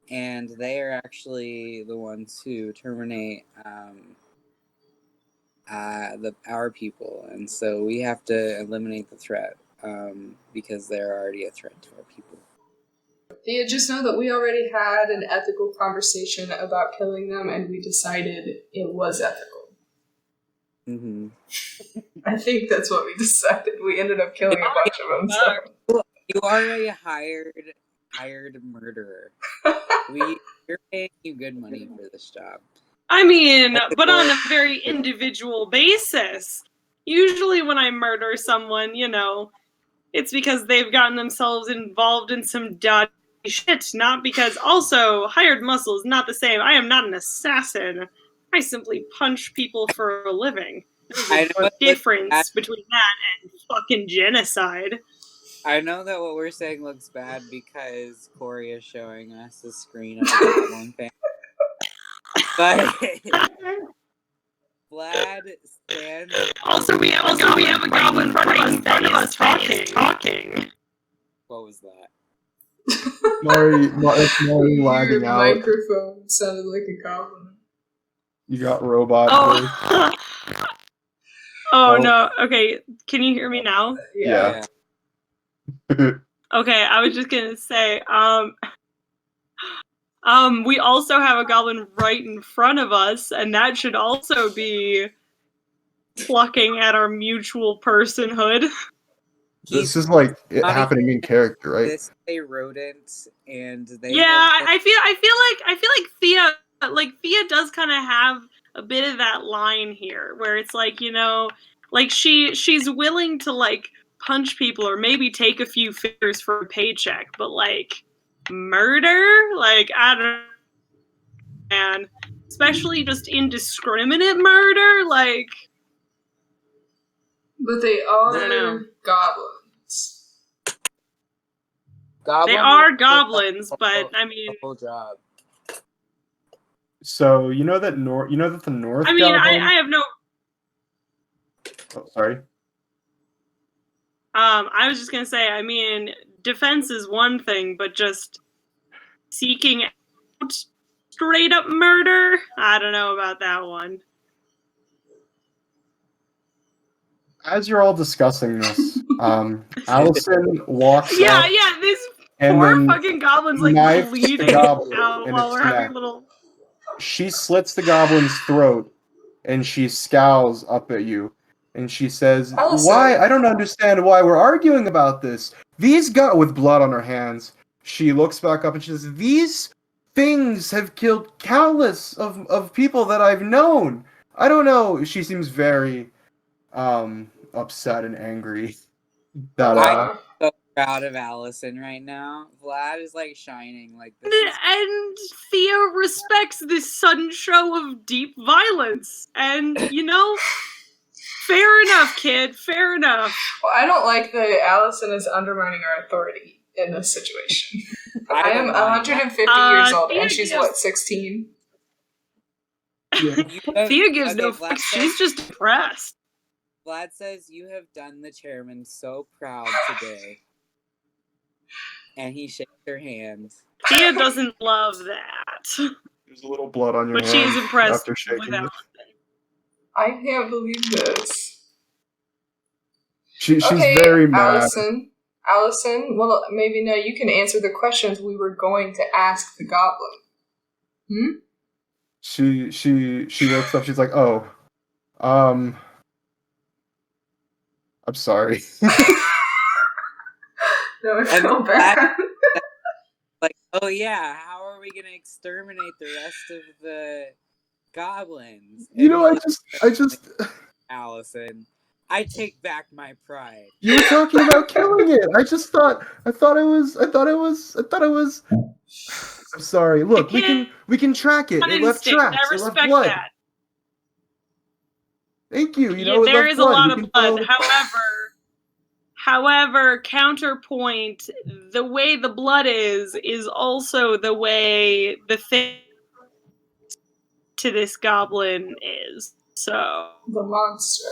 and they are actually the ones who terminate our people, and so we have to eliminate the threat because they're already a threat to our people. Thea, just know that we already had an ethical conversation about killing them, and we decided it was ethical. Mm-hmm. I think that's what we decided. We ended up killing a bunch of them. So. You are a hired murderer. We're paying you good money for this job. I mean, but on a very individual basis. Usually when I murder someone, it's because they've gotten themselves involved in some dodgy shit, not because also hired muscle is not the same. I am not an assassin. I simply punch people for a living. There's a difference between that and fucking genocide. I know that what we're saying looks bad because Corey is showing us a screen of a Goblin fan. But Vlad stands. Also, we have a goblin in front of us talking. What was that? Mari lagging Your out. microphone sounded like a goblin. You got robot voice. Oh Nope. no. Okay, can you hear me now? Yeah. Okay, I was just gonna say, we also have a goblin right in front of us, and that should also be plucking at our mutual personhood. This is like it not a happening in character, right? This a rodent, and they Yeah, have I feel like Thea does kind of have a bit of that line here, where it's like, you know, like she's willing to like punch people or maybe take a few fingers for a paycheck, but like murder, like I don't know, man, especially just indiscriminate murder, like But they I don't know. are goblins. They are goblins, but I mean, whole job. So you know that the north. I mean, goblin... I have no. Oh, sorry. I was just gonna say, I mean, defense is one thing, but just seeking out straight up murder, I don't know about that one. As you're all discussing this, Allison walks Yeah, up this and poor then fucking goblin's like knifes the bleeding goblin out in while its we're having neck. a little. She slits the goblin's throat and she scowls up at you and she says, Allison. "Why? I don't understand why we're arguing about this. These with blood on her hands." She looks back up and she says, "These things have killed countless of people that I've known. I don't know." She seems very upset and angry. That I'm so proud of Allison right now. Vlad is like shining like this. And Thea respects this sudden show of deep violence. And, you know, fair enough, kid. Fair enough. Well, I don't like that Allison is undermining our authority in this situation. I am 150 years old, and she's, 16? Yeah. Thea gives no fucks. She's just depressed. Vlad says, "You have done the chairman so proud today." And he shakes her hand. Thea doesn't love that. There's a little blood on your hand. But she is impressed after shaking with it. I can't believe this. She's very mad. Allison, well, maybe now you can answer the questions we were going to ask the goblin. She looks up, she's like, "Oh, I'm sorry." No, I feel bad. Like, oh yeah, how are we gonna exterminate the rest of the goblins? You know, I just Allison, I take back my pride. You were talking about killing it. I thought it was I'm sorry. Look, we can track it. It left tracks. I respect it left blood. that. Thank you. There is a lot of blood. However, counterpoint, the way the blood is also the way the thing to this goblin is. So the monster.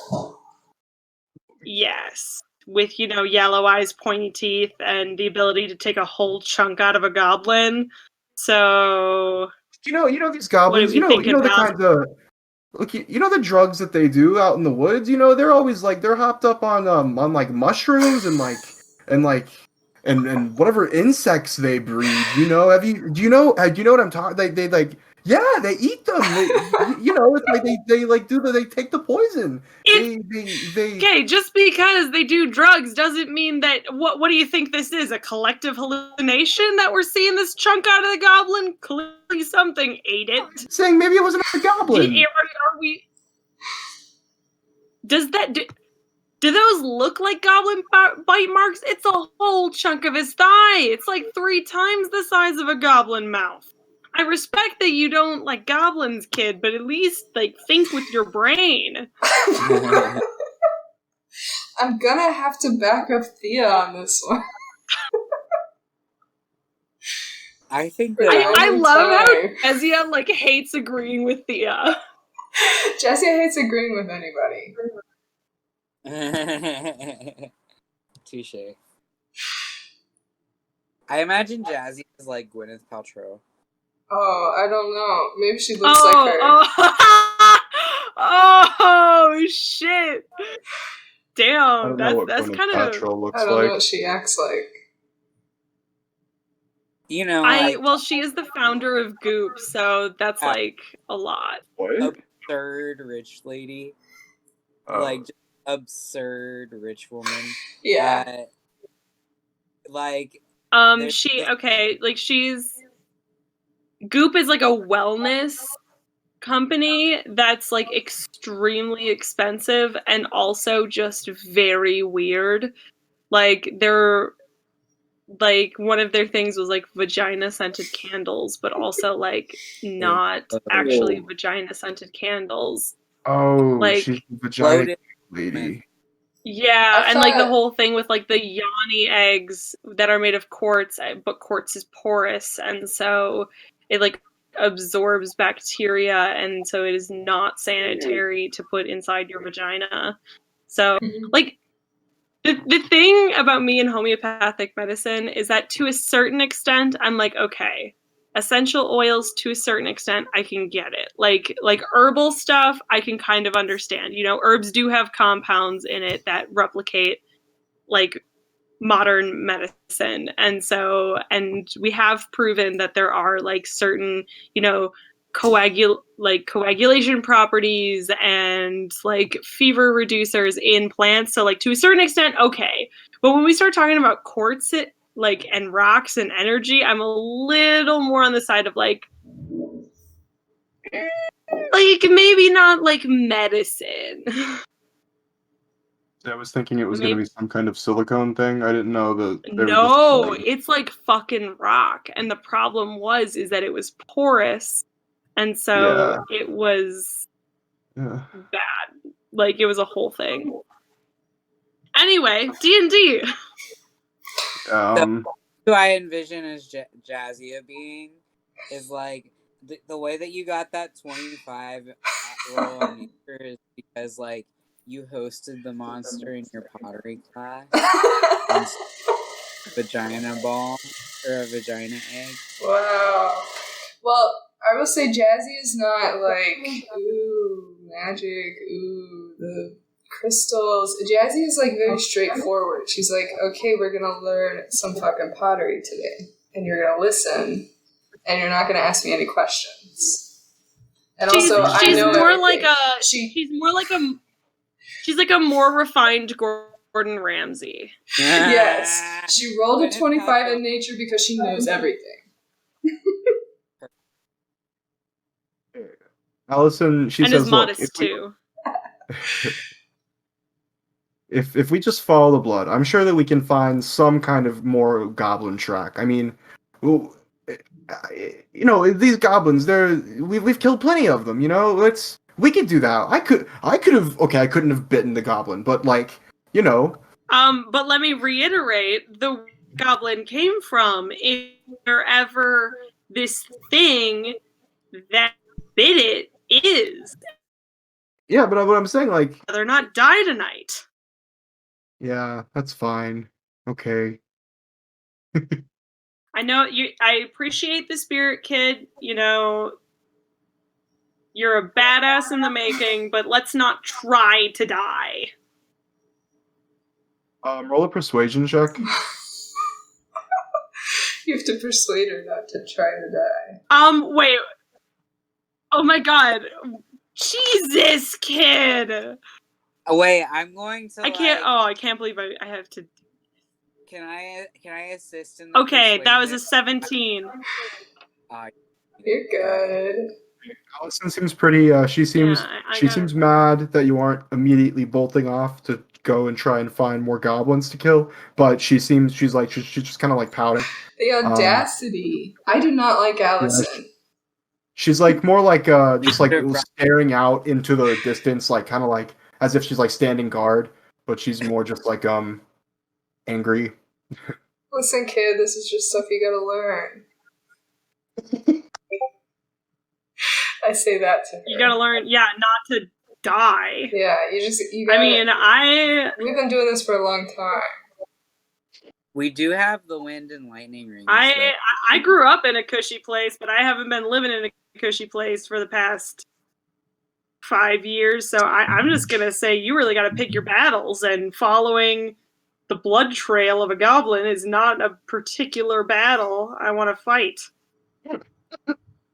Yes. With, yellow eyes, pointy teeth, and the ability to take a whole chunk out of a goblin. So you know these goblins, you know the kinds of look, you know the drugs that they do out in the woods, they're always like they're hopped up on like mushrooms and whatever insects they breed, do you know what I'm talking? They they eat them. It's like they take the poison. Okay, just because they do drugs doesn't mean that. What do you think this is? A collective hallucination that we're seeing this chunk out of the goblin? Clearly, something ate it. Saying maybe it was another goblin. Are we? Do those look like goblin bite marks? It's a whole chunk of his thigh. It's like 3 times the size of a goblin mouth. I respect that you don't like goblins, kid, but at least think with your brain. I'm gonna have to back up Thea on this one. I think I love how Jazia hates agreeing with Thea. Jazia hates agreeing with anybody. Touche. I imagine Jazia is like Gwyneth Paltrow. Oh, I don't know. Maybe she looks like her. Oh shit! I Damn, don't know what that's Gwyneth kind of. Paltrow looks I don't know like. what she acts like. You know, like Well, she is the founder of Goop, so that's like a lot. What? absurd rich lady, Oh. like just absurd rich woman. Yeah. Like she's Goop is like a wellness company that's like extremely expensive and also just very weird. Like they're like one of their things was like vagina scented candles, but also like not actually vagina scented candles. Oh, Like she's the vagina loaded lady. yeah, I and like the thought- whole thing with like the yoni eggs that are made of quartz, but quartz is porous, and so it like absorbs bacteria, and so it is not sanitary to put inside your vagina. So like the thing about me and homeopathic medicine is that to a certain extent, I'm like, okay, essential oils to a certain extent, I can get it. Like herbal stuff, I can kind of understand. You know, herbs do have compounds in it that replicate like modern medicine. And we have proven that there are like certain, you know, coagulation properties and like fever reducers in plants. So like to a certain extent, okay. But when we start talking about quartz like and rocks and energy, I'm a little more on the side of like maybe not like medicine. I was thinking it was going to be some kind of silicone thing. I didn't know that there was No, just it's like fucking rock. And the problem is that it was porous. And so it was bad. Like it was a whole thing. Anyway, D&D. Who I envision as Jazia being is like the way that you got that 25 roll on nature is because like you hosted the monster in your pottery class. And vagina ball or a vagina egg. Wow. Well, I will say Jazzy is not like, ooh, magic, ooh, the crystals. Jazzy is like very straightforward. She's like, okay, we're gonna learn some fucking pottery today. And you're gonna listen. And you're not gonna ask me any questions. And she's like a more refined Gordon Ramsay. Yes. She rolled a 25 in nature because she knows everything. Allison, she and says, is modest look, too. If we just follow the blood, I'm sure that we can find some kind of more goblin track. I mean, well, you know, these goblins, we've killed plenty of them. You know, we could do that. I could have. Okay, I couldn't have bitten the goblin, but like, you know. But let me reiterate: the goblin came from if there ever this thing that bit it is. Yeah, but what I'm saying, like, they're not die tonight. Yeah, that's fine. Okay. I know I appreciate the spirit, kid. You know, you're a badass in the making, but let's not try to die. Roll a persuasion check. You have to persuade her not to try to die. Wait. Oh my god. Jesus, kid. Oh, wait, I'm going to. I can't believe I have to. Can I assist in the Okay, persuasion? that was a 17. You're good. Allison seems pretty. She seems mad that you aren't immediately bolting off to go and try and find more goblins to kill. But she's just kind of like pouting. The audacity! I do not like Allison. Yeah, she's like more like just like staring out into the distance, like kind of like as if she's like standing guard, but she's more just like angry. Listen, kid, this is just stuff you gotta learn. I say that to her. You gotta learn, not to die. Yeah, you gotta... I mean, We've been doing this for a long time. We do have the wind and lightning rings. I grew up in a cushy place, but I haven't been living in a cushy place for the past 5 years. So I'm just gonna say you really got to pick your battles, and following the blood trail of a goblin is not a particular battle I want to fight.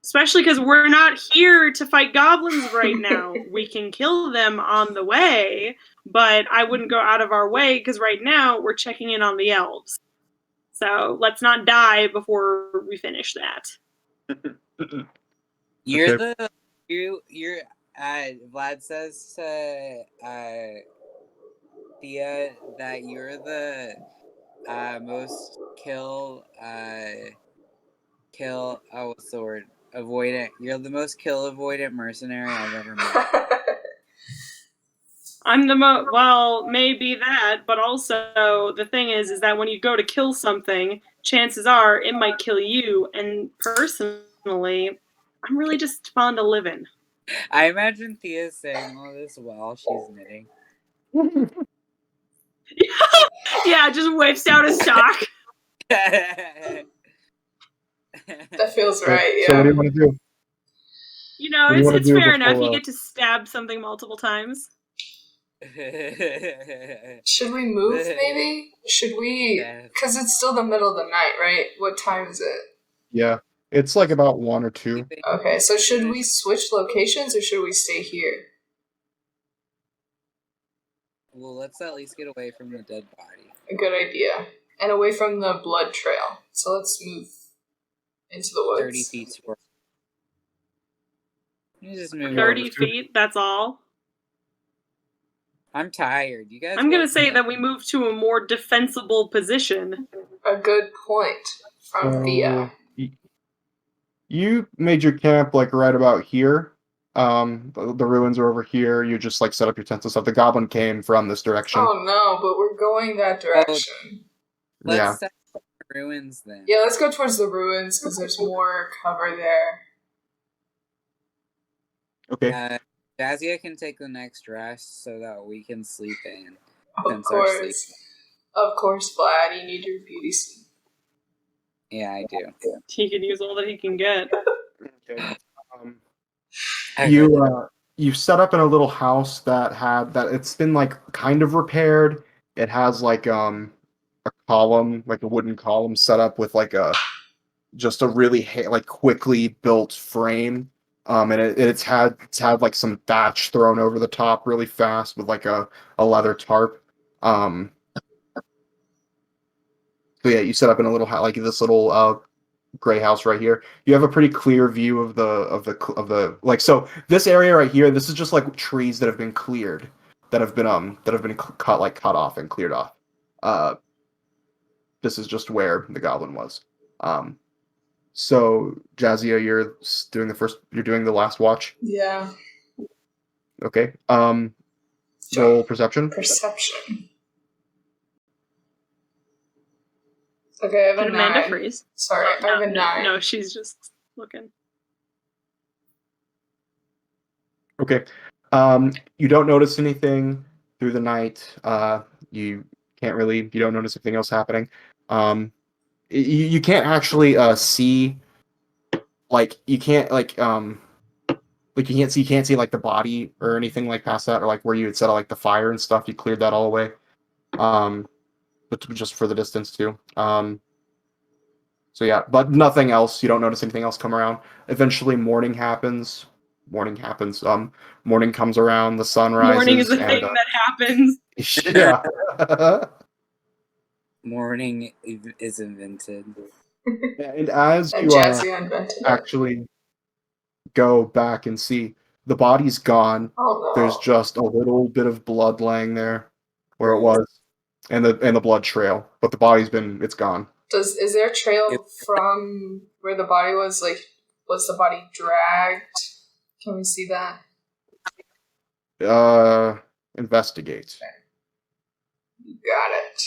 Especially because we're not here to fight goblins right now. We can kill them on the way, but I wouldn't go out of our way because right now we're checking in on the elves. So let's not die before we finish that. You're the you're Vlad says to Thea that you're the most kill what's the word? Avoidant. You're the most kill avoidant mercenary I've ever met. I'm the well, maybe that, but also the thing is that when you go to kill something, chances are it might kill you. And personally, I'm really just fond of living. I imagine Thea saying all this while she's knitting. Yeah, just whips out a sock. That feels right, yeah. So what do you want to do? You know, it's fair enough. You get to stab something multiple times. Should we move, maybe? Should we... Because it's still the middle of the night, right? What time is it? Yeah, it's like about 1 or 2. Okay, so should we switch locations, or should we stay here? Well, let's at least get away from the dead body. A good idea. And away from the blood trail. So let's move into the woods. 30 feet toward. You just move 30 feet, that's all? I'm tired. You guys. I'm going to say that we move to a more defensible position. A good point from Thea. You made your camp like right about here. The ruins are over here. You just like set up your tents and stuff. The goblin came from this direction. Oh no, but we're going that direction. Let's set up the ruins then. Yeah, let's go towards the ruins because there's more cover there. Okay. Jazia can take the next rest so that we can sleep in. Of course, Vlad, you need your beauty sleep. Yeah, I do. He can use all that he can get. Okay. You set up in a little house that it's been like kind of repaired. It has like a column, like a wooden column set up with like just a really like quickly built frame. And it's had like some thatch thrown over the top really fast with like a leather tarp. So yeah, you set up in a little like this little gray house right here. You have a pretty clear view of the like, so this area right here, this is just like trees that have been cleared, that have been cut off and cleared off. This is just where the goblin was. So Jazia, you're doing the last watch? Yeah. Okay. Roll perception. Perception. Okay, I have a 9. Amanda freeze? Sorry, I have a 9. No, she's just looking. Okay. You don't notice anything through the night. You don't notice anything else happening. You can't actually see, like, you can't see like the body or anything like past that, or like where you had set out like the fire and stuff. You cleared that all away. But just for the distance too. So yeah, but nothing else. You don't notice anything else come around. Eventually morning happens. Morning comes around, the sun rises. Morning is a thing that happens. Yeah. Morning is invented. And as you actually go back and see, the body's gone. Oh, no. There's just a little bit of blood laying there where it was, and the blood trail. But the body's gone. Is there a trail from where the body was? Like, was the body dragged? Can we see that? Investigate. Okay. Got it.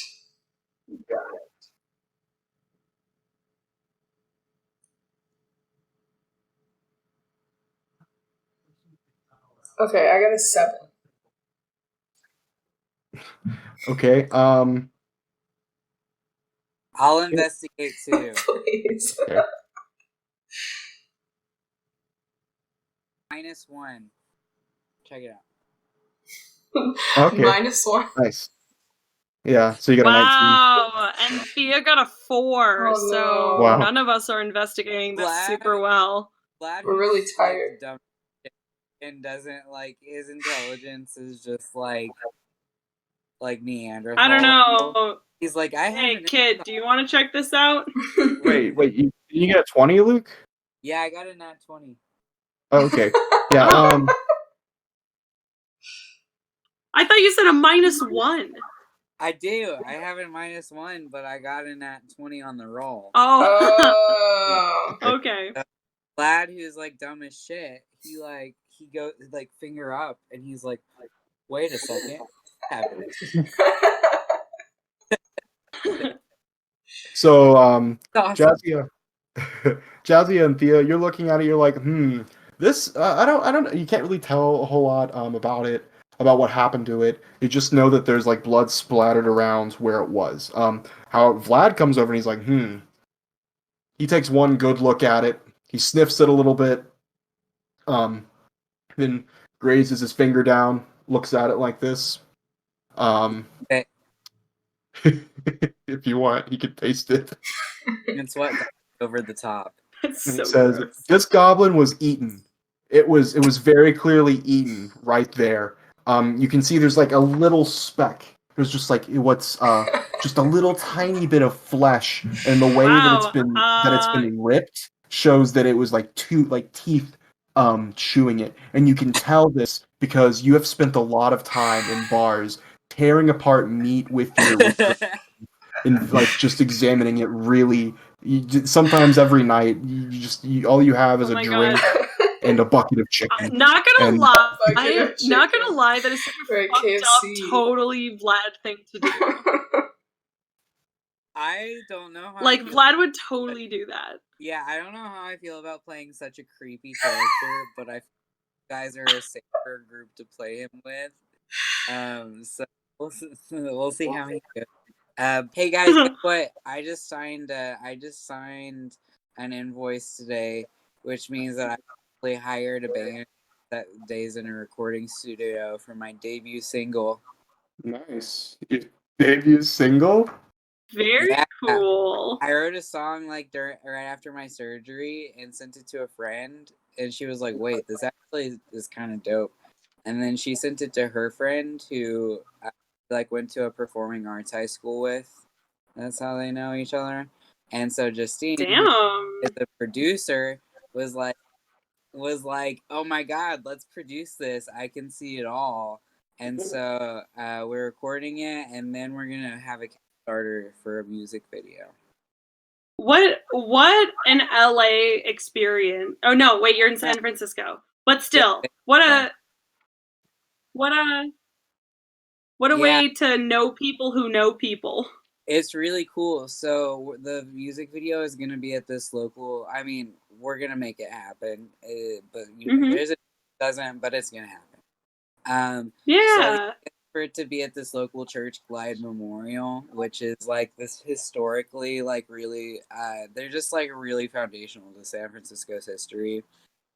Okay, I got a 7. Okay. I'll investigate too. Please. Okay. -1. Check it out. Okay. -1. Nice. Yeah, so you got a 19. Wow, and Thea got a 4, Oh, so no. Wow. none of us are investigating this Vlad- super well. Vlad We're really who's, tired. Like, dumb and doesn't his intelligence is just like Neanderthal. I don't know. He's like, I Hey, haven't. kid, do you want to check this out? Wait, you get a 20, Luke? Yeah, I got a nat 20. Oh, okay. Yeah. I thought you said a -1. I do. I have a -1, but I got a nat 20 on the roll. Oh. Oh. Okay. Vlad, who's dumb as shit, he goes finger up, and he's like, wait a second. So, Awesome. Jazia, Jazia and Thea, you're looking at it. You're like, this. I don't. You can't really tell a whole lot about it, about what happened to it. You just know that there's blood splattered around where it was. How Vlad comes over and he's like, He takes one good look at it. He sniffs it a little bit. Then grazes his finger down, looks at it like this. Okay. If you want, you can taste it. It's what got over the top. That's And so he says, gross. "This goblin was eaten. It was very clearly eaten right there. You can see there's a little speck. There's just what's just a little tiny bit of flesh, and the way Wow. that it's been ripped shows that it was teeth chewing it. And you can tell this because you have spent a lot of time in bars tearing apart meat with your and just examining it really. Sometimes every night all you have is Oh a my drink God. and a bucket of chicken. I'm not gonna And- lie. Bucket of I'm not chicken. gonna lie. That is such Or a a fucked up, KFC. totally Vlad thing to do. I don't know how. Vlad would totally do that. Yeah, I don't know how I feel about playing such a creepy character, but I feel you guys are a safer group to play him with. So we'll see how he goes. Hey guys, guess what? I just signed an invoice today, which means that I actually hired a band that days in a recording studio for my debut single. Nice. Your debut single? Very Yeah. cool. I wrote a song right after my surgery and sent it to a friend, and she was like, "Wait, this actually is kind of dope." And then she sent it to her friend who went to a performing arts high school with. That's how they know each other. And so Justine, Damn. the producer, was like, "Oh my God, let's produce this. I can see it all." And so we're recording it, and then we're gonna have a Kickstarter for a music video. What an LA experience. Oh no, wait, you're in San Francisco. But still, what a way to know people who know people. It's really cool. So the music video is going to be at this local. I mean, we're going to make it happen, but there's doesn't, but it's going to happen. Yeah. So for it to be at this local church, Glide Memorial, which is this historically really, they're just really foundational to San Francisco's history.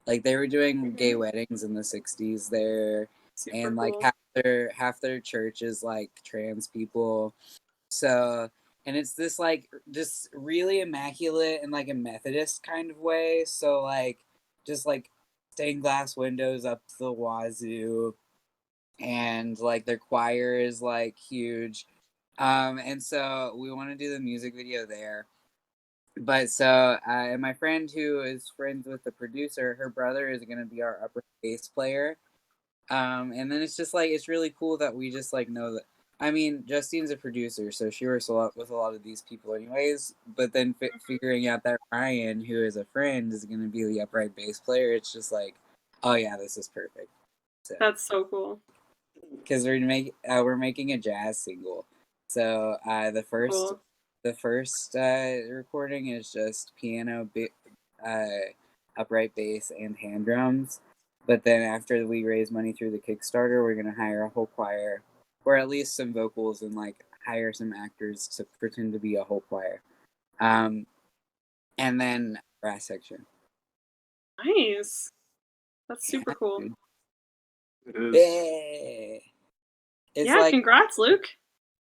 They were doing gay weddings in the 60s there. Super And cool. half their church is trans people. So, and it's this just really immaculate in a Methodist kind of way. So just stained glass windows up to the wazoo, and their choir is huge. And so we want to do the music video there. But so, and my friend who is friends with the producer, her brother is going to be our upper bass player. And then it's just it's really cool that we just know that. I mean, Justine's a producer, so she works a lot with a lot of these people, anyways. But then figuring out that Ryan, who is a friend, is going to be the upright bass player, it's just oh yeah, this is perfect. So, that's so cool. Because we're making a jazz single, so the first recording is just piano, upright bass, and hand drums. But then after we raise money through the Kickstarter, we're going to hire a whole choir, or at least some vocals, and hire some actors to pretend to be a whole choir. And then brass section. Nice. That's super cool. It is. Yeah. It's Yeah, like, congrats, Luke.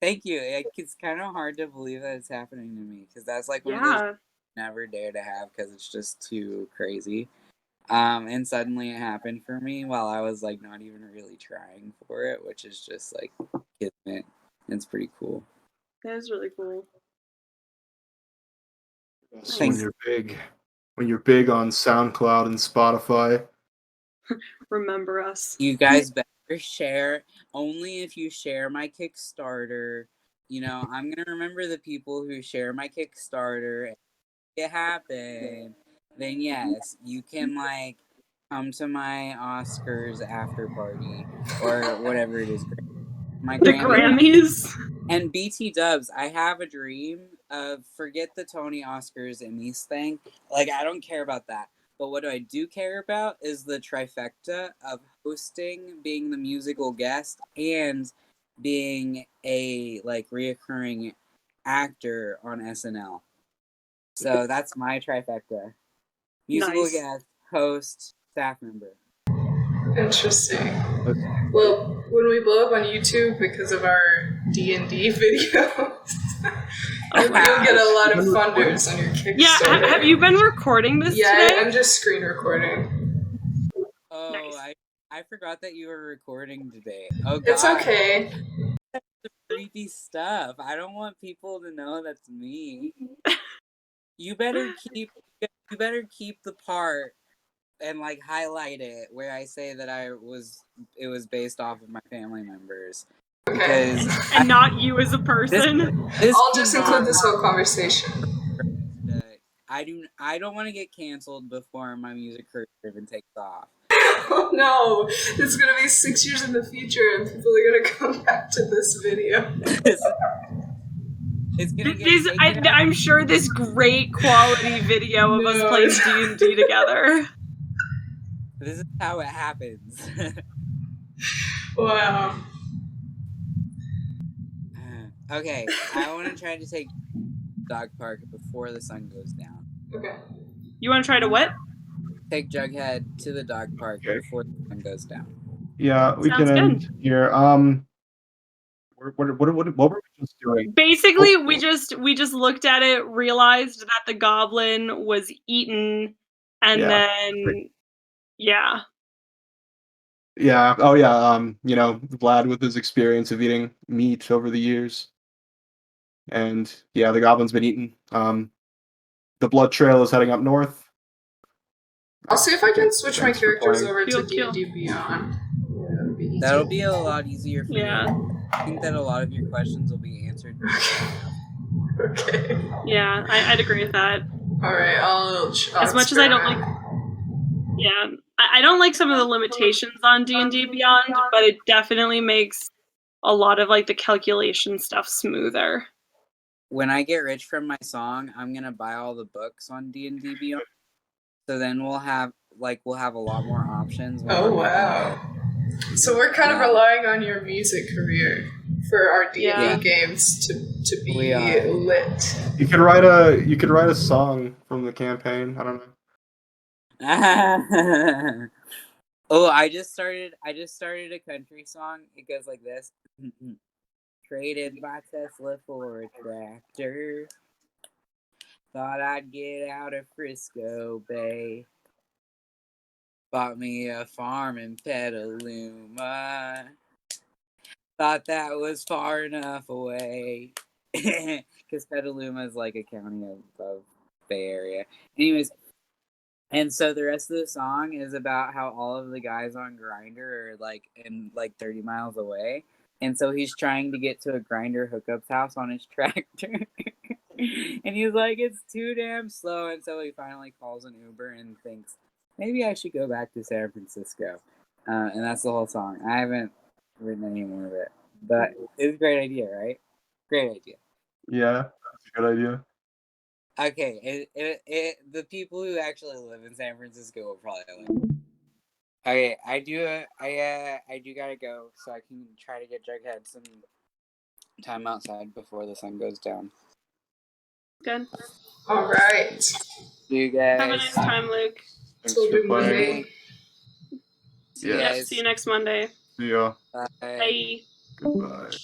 thank you. It's kind of hard to believe that it's happening to me because that's like one of those Yeah. never dare to have because it's just too crazy. And suddenly it happened for me while I was like not even really trying for it, which is just like kismet. It's pretty cool. That is really cool. So Thanks. when you're big on SoundCloud and Spotify. Remember us. You guys better share. Only if you share my Kickstarter. You know, I'm gonna remember the people who share my Kickstarter. If it happen, then yes, you can like come to my Oscars after party or whatever it is. My The Grammys. Grammys. And BT Dubs, I have a dream of forget the Tony Oscars and these thing. Like I don't care about that. But what I do care about is the trifecta of hosting, being the musical guest, and being a like reoccurring actor on SNL. So that's my trifecta. Musical Nice. guest, host, staff member. Interesting. Well, when we blow up on YouTube because of our D&D videos, you'll get a lot of funders on your Kickstarter. Yeah, have you been recording this today? I'm just screen recording. Oh, Nice. I forgot that you were recording today. Oh God. It's okay. Creepy stuff. I don't want people to know that's me. You better keep the part and like highlight it where I say that it was based off of my family members. Okay. And not you as a person. This I'll just include this whole conversation. I don't want to get canceled before my music career even takes off. Oh no, it's gonna be 6 years in the future and people are gonna come back to this video. It's gonna get I'm sure this great quality video of us playing D&D together. This is how it happens. Wow. Okay, I want to try to take dog park before the sun goes down. Okay. You want to try to what? Take Jughead to the dog park before the sun goes down. Yeah, we Sounds can end good. here. What were we just doing? Basically, we just looked at it, realized that the goblin was eaten, and then yeah. Yeah. Oh yeah. You know, Vlad with his experience of eating meat over the years. And yeah, the goblin's been eaten. The blood trail is heading up north. I'll see if I can switch my characters over Kill, to D&D Beyond. Yeah, that'll be a lot easier for Yeah. you. I think that a lot of your questions will be answered. Okay. Yeah, I'd agree with that. Alright, I'll as much as I don't like I don't like some of the limitations on D&D Beyond, but it definitely makes a lot of like the calculation stuff smoother. When I get rich from my song, I'm gonna buy all the books on D&D Beyond. So then we'll have a lot more options. Oh wow. So we're kind of relying on your music career for our D&D games to be lit. You could write a song from the campaign. I don't know. Oh, I just started a country song. It goes like this. Traded my Tesla for a tractor. Thought I'd get out of Frisco Bay. Bought me a farm in Petaluma. Thought that was far enough away. Because Petaluma is like a county of Bay Area. Anyways, and so the rest of the song is about how all of the guys on Grindr are like in like 30 miles away. And so he's trying to get to a Grindr hookups house on his tractor. And he's like, it's too damn slow. And so he finally calls an Uber and thinks, maybe I should go back to San Francisco. And that's the whole song. I haven't written any more of it. But it's a great idea, right? Great idea. Yeah, that's a good idea. Okay, the people who actually live in San Francisco will probably like. Okay, I do gotta go, so I can try to get Jughead some time outside before the sun goes down. Good. All right. You guys. Have a nice time, Luke. Thanks Till for do playing. Monday. See you Yep, guys. see you next Monday. See ya. Bye. Bye. Goodbye.